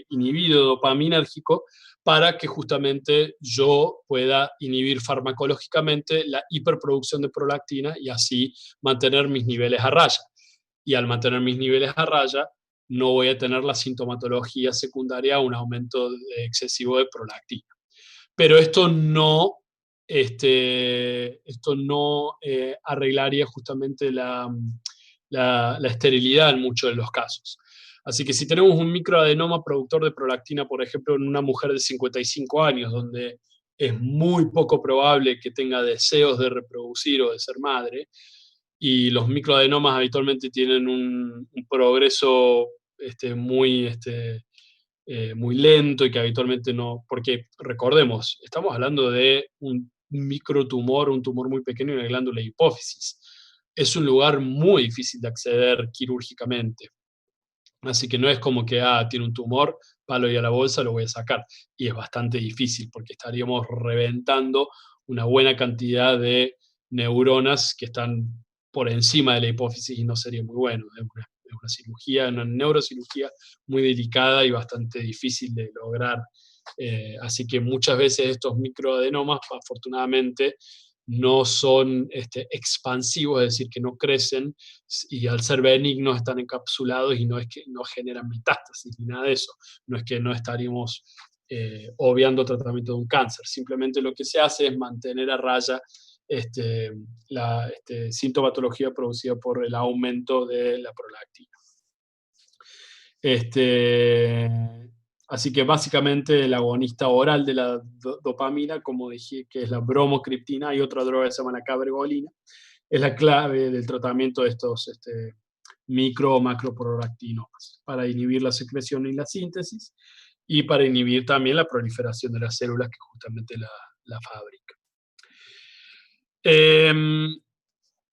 inhibido dopaminérgico para que justamente yo pueda inhibir farmacológicamente la hiperproducción de prolactina y así mantener mis niveles a raya. Y al mantener mis niveles a raya, no voy a tener la sintomatología secundaria a un aumento excesivo de prolactina. Pero esto no arreglaría justamente la esterilidad en muchos de los casos. Así que si tenemos un microadenoma productor de prolactina, por ejemplo, en una mujer de 55 años, donde es muy poco probable que tenga deseos de reproducir o de ser madre, y los microadenomas habitualmente tienen un progreso muy lento y que habitualmente no, porque recordemos, estamos hablando de un microtumor, un tumor muy pequeño en la glándula hipófisis. Es un lugar muy difícil de acceder quirúrgicamente. Así que no es como que, tiene un tumor, palo y a la bolsa, lo voy a sacar. Y es bastante difícil porque estaríamos reventando una buena cantidad de neuronas que están por encima de la hipófisis y no sería muy bueno. Es una cirugía, una neurocirugía muy delicada y bastante difícil de lograr. Así que muchas veces estos microadenomas, afortunadamente, no son expansivos, es decir, que no crecen y al ser benignos están encapsulados y no es que no generan metástasis ni nada de eso. No es que no estaríamos obviando tratamiento de un cáncer, simplemente lo que se hace es mantener a raya la sintomatología producida por el aumento de la prolactina. Así que básicamente el agonista oral de la dopamina, como dije, que es la bromocriptina, y otra droga que se llama la cabergolina, es la clave del tratamiento de estos micro o macroprolactinomas, para inhibir la secreción y la síntesis, y para inhibir también la proliferación de las células que justamente la fabrican.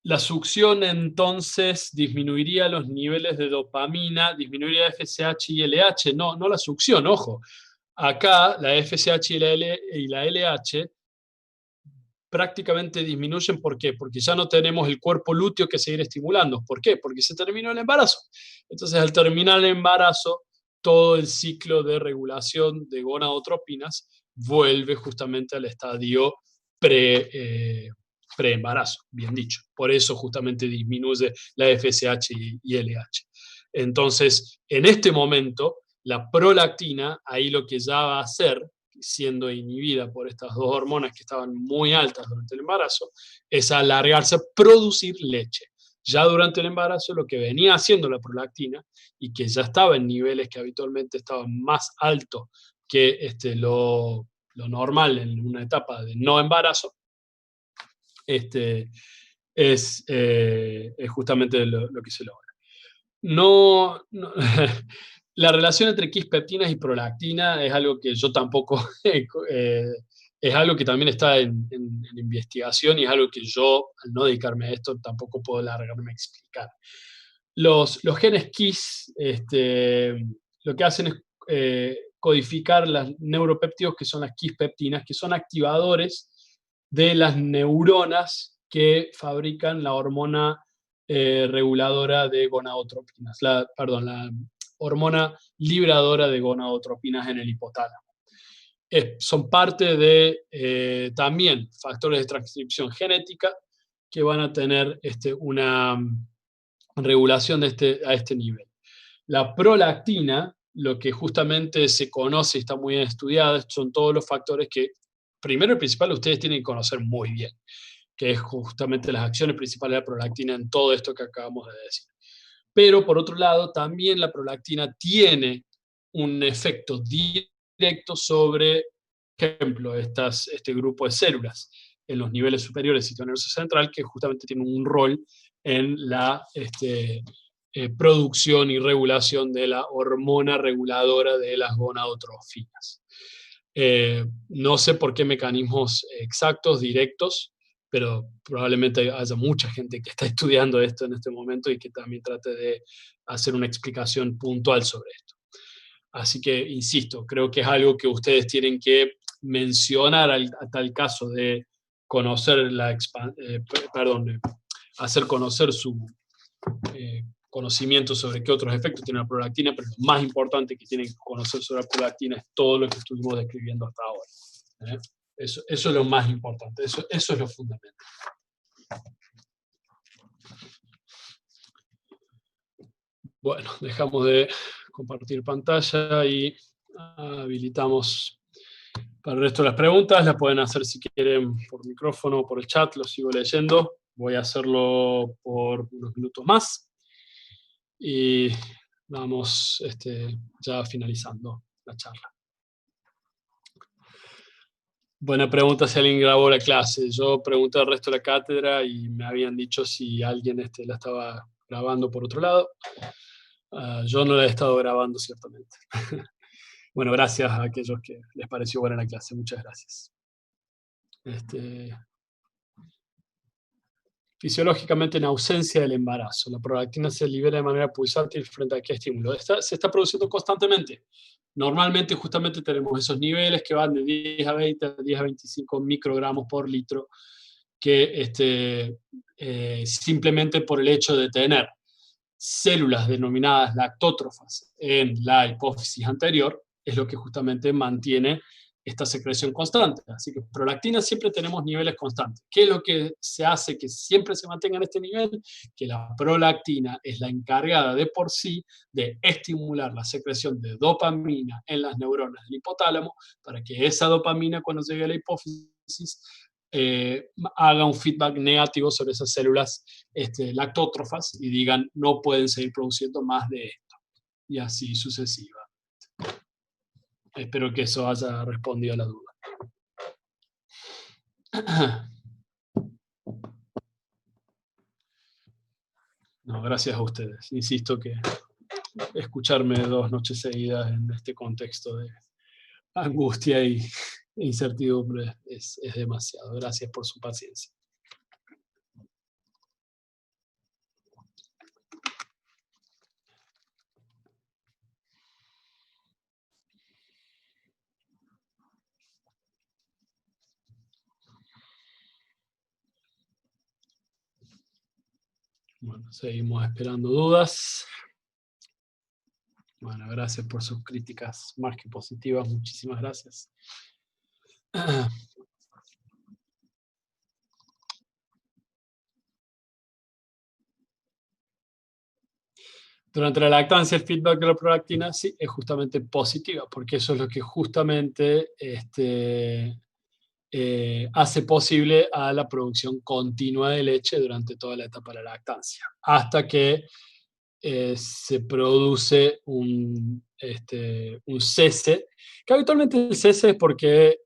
La succión entonces disminuiría los niveles de dopamina, disminuiría FSH y LH. No, no la succión, ojo. Acá la FSH y la LH prácticamente disminuyen. ¿Por qué? Porque ya no tenemos el cuerpo lúteo que seguir estimulando. ¿Por qué? Porque se terminó el embarazo. Entonces, al terminar el embarazo, todo el ciclo de regulación de gonadotropinas vuelve justamente al estadio preembarazo, bien dicho. Por eso justamente disminuye la FSH y LH. Entonces, en este momento, la prolactina, ahí lo que ya va a hacer, siendo inhibida por estas dos hormonas que estaban muy altas durante el embarazo, es alargarse, producir leche. Ya durante el embarazo, lo que venía haciendo la prolactina, y que ya estaba en niveles que habitualmente estaban más altos que lo normal en una etapa de no embarazo, es justamente lo que se logra. No la relación entre quispeptinas y prolactina es algo que yo tampoco, es algo que también está en investigación y es algo que yo, al no dedicarme a esto, tampoco puedo largarme a explicar. Los genes KISS, lo que hacen es codificar las neuropéptidos, que son las quispeptinas, que son activadores de las neuronas que fabrican la hormona reguladora de gonadotropinas, perdón, la hormona libradora de gonadotropinas en el hipotálamo. Son parte de también factores de transcripción genética que van a tener una regulación a este nivel. La prolactina, lo que justamente se conoce y está muy bien estudiado, son todos los factores que, primero y principal, ustedes tienen que conocer muy bien, que es justamente las acciones principales de la prolactina en todo esto que acabamos de decir. Pero, por otro lado, también la prolactina tiene un efecto directo sobre, por ejemplo, este grupo de células en los niveles superiores del sistema nervioso central, que justamente tiene un rol en la producción y regulación de la hormona reguladora de las gonadotrofinas. No sé por qué mecanismos exactos, directos, pero probablemente haya mucha gente que está estudiando esto en este momento y que también trate de hacer una explicación puntual sobre esto. Así que, insisto, creo que es algo que ustedes tienen que mencionar a tal caso de conocer hacer conocer su conocimiento sobre qué otros efectos tiene la prolactina, pero lo más importante que tienen que conocer sobre la prolactina es todo lo que estuvimos describiendo hasta ahora. Eso es lo más importante, eso es lo fundamental. Bueno, dejamos de compartir pantalla y habilitamos para el resto de las preguntas. Las pueden hacer si quieren por micrófono o por el chat, lo sigo leyendo. Voy a hacerlo por unos minutos más y vamos ya finalizando la charla. Buena pregunta si alguien grabó la clase. Yo pregunté al resto de la cátedra y me habían dicho si alguien la estaba grabando por otro lado. Yo no la he estado grabando, ciertamente. Bueno, gracias a aquellos que les pareció buena la clase. Muchas gracias. Fisiológicamente, en ausencia del embarazo, la prolactina se libera de manera pulsátil frente a qué estímulo. Se está produciendo constantemente. Normalmente, justamente, tenemos esos niveles que van de 10 a 20, a 10 a 25 microgramos por litro, que simplemente por el hecho de tener células denominadas lactótrofas en la hipófisis anterior, es lo que justamente mantiene esta secreción constante. Así que prolactina siempre tenemos niveles constantes. ¿Qué es lo que se hace que siempre se mantenga en este nivel? Que la prolactina es la encargada de por sí de estimular la secreción de dopamina en las neuronas del hipotálamo para que esa dopamina, cuando llegue a la hipófisis, haga un feedback negativo sobre esas células lactótrofas y digan no pueden seguir produciendo más de esto. Y así sucesiva. Espero que eso haya respondido a la duda. No, gracias a ustedes. Insisto que escucharme 2 noches seguidas en este contexto de angustia e incertidumbre es demasiado. Gracias por su paciencia. Bueno, seguimos esperando dudas. Bueno, gracias por sus críticas más que positivas. Muchísimas gracias. Durante la lactancia, el feedback de la prolactina sí es justamente positiva, porque eso es lo que justamente hace posible a la producción continua de leche durante toda la etapa de la lactancia, hasta que se produce un cese Que habitualmente el cese es porque,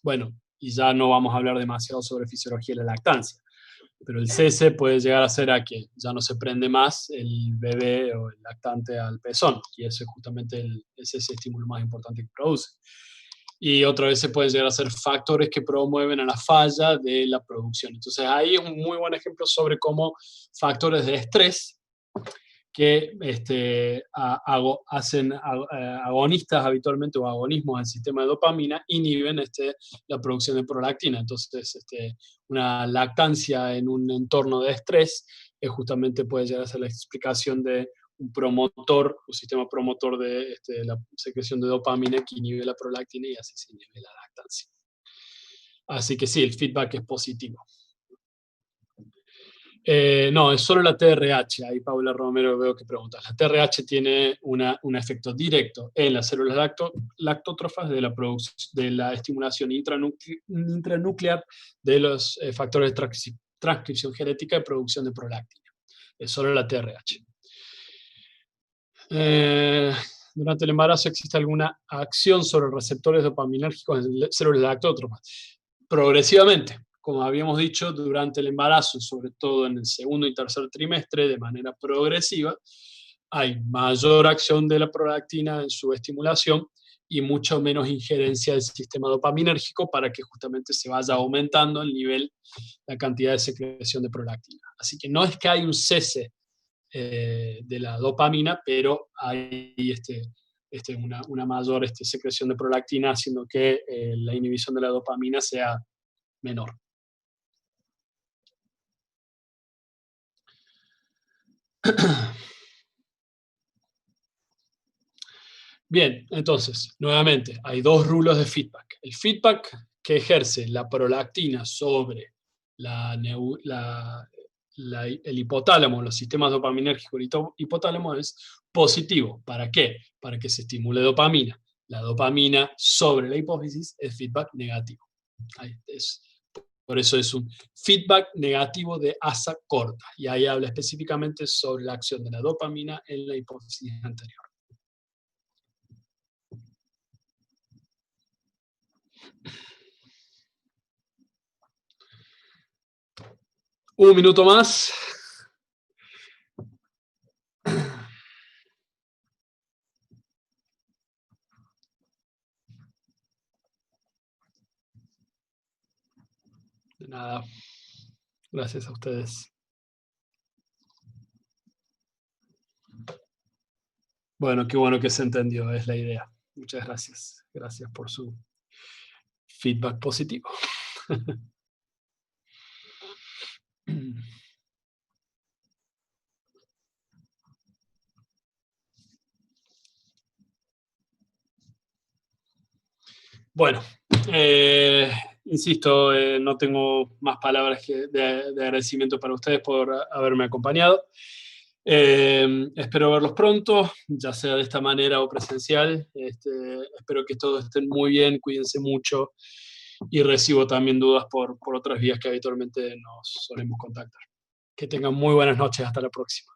bueno, y ya no vamos a hablar demasiado sobre fisiología de la lactancia, pero el cese puede llegar a ser a que ya no se prende más el bebé o el lactante al pezón, y ese es justamente ese es el estímulo más importante que produce. Y otra vez se pueden llegar a ser factores que promueven a la falla de la producción. Entonces ahí es un muy buen ejemplo sobre cómo factores de estrés que hacen agonistas habitualmente o agonismos al sistema de dopamina inhiben la producción de prolactina. Entonces, una lactancia en un entorno de estrés justamente puede llegar a ser la explicación de un promotor, un sistema promotor de la secreción de dopamina que inhibe la prolactina y así se inhibe la lactancia. Así que sí, el feedback es positivo. No, es solo la TRH. Ahí Paula Romero veo que preguntas. La TRH tiene un efecto directo en las células lactótrofas de la estimulación intranuclear de los factores de transcripción genética y producción de prolactina. Es solo la TRH. Durante el embarazo, ¿existe alguna acción sobre receptores dopaminérgicos en células lactótrofas? Progresivamente, como habíamos dicho, durante el embarazo, sobre todo en el segundo y tercer trimestre, de manera progresiva, hay mayor acción de la prolactina en su estimulación y mucho menos injerencia del sistema dopaminérgico para que justamente se vaya aumentando el nivel, la cantidad de secreción de prolactina. Así que no es que hay un cese de la dopamina, pero hay una mayor secreción de prolactina, haciendo que la inhibición de la dopamina sea menor. Bien, entonces, nuevamente, hay dos rulos de feedback. El feedback que ejerce la prolactina sobre el hipotálamo, los sistemas dopaminérgicos del hipotálamo es positivo. ¿Para qué? Para que se estimule dopamina. La dopamina sobre la hipófisis es feedback negativo. Por eso es un feedback negativo de asa corta. Y ahí habla específicamente sobre la acción de la dopamina en la hipófisis anterior. Un minuto más. De nada. Gracias a ustedes. Bueno, qué bueno que se entendió, es la idea. Muchas gracias. Gracias por su feedback positivo. Bueno, insisto, no tengo más palabras de agradecimiento para ustedes por haberme acompañado. Espero verlos pronto, ya sea de esta manera o presencial. Espero que todos estén muy bien, cuídense mucho y recibo también dudas por otras vías que habitualmente nos solemos contactar. Que tengan muy buenas noches, hasta la próxima.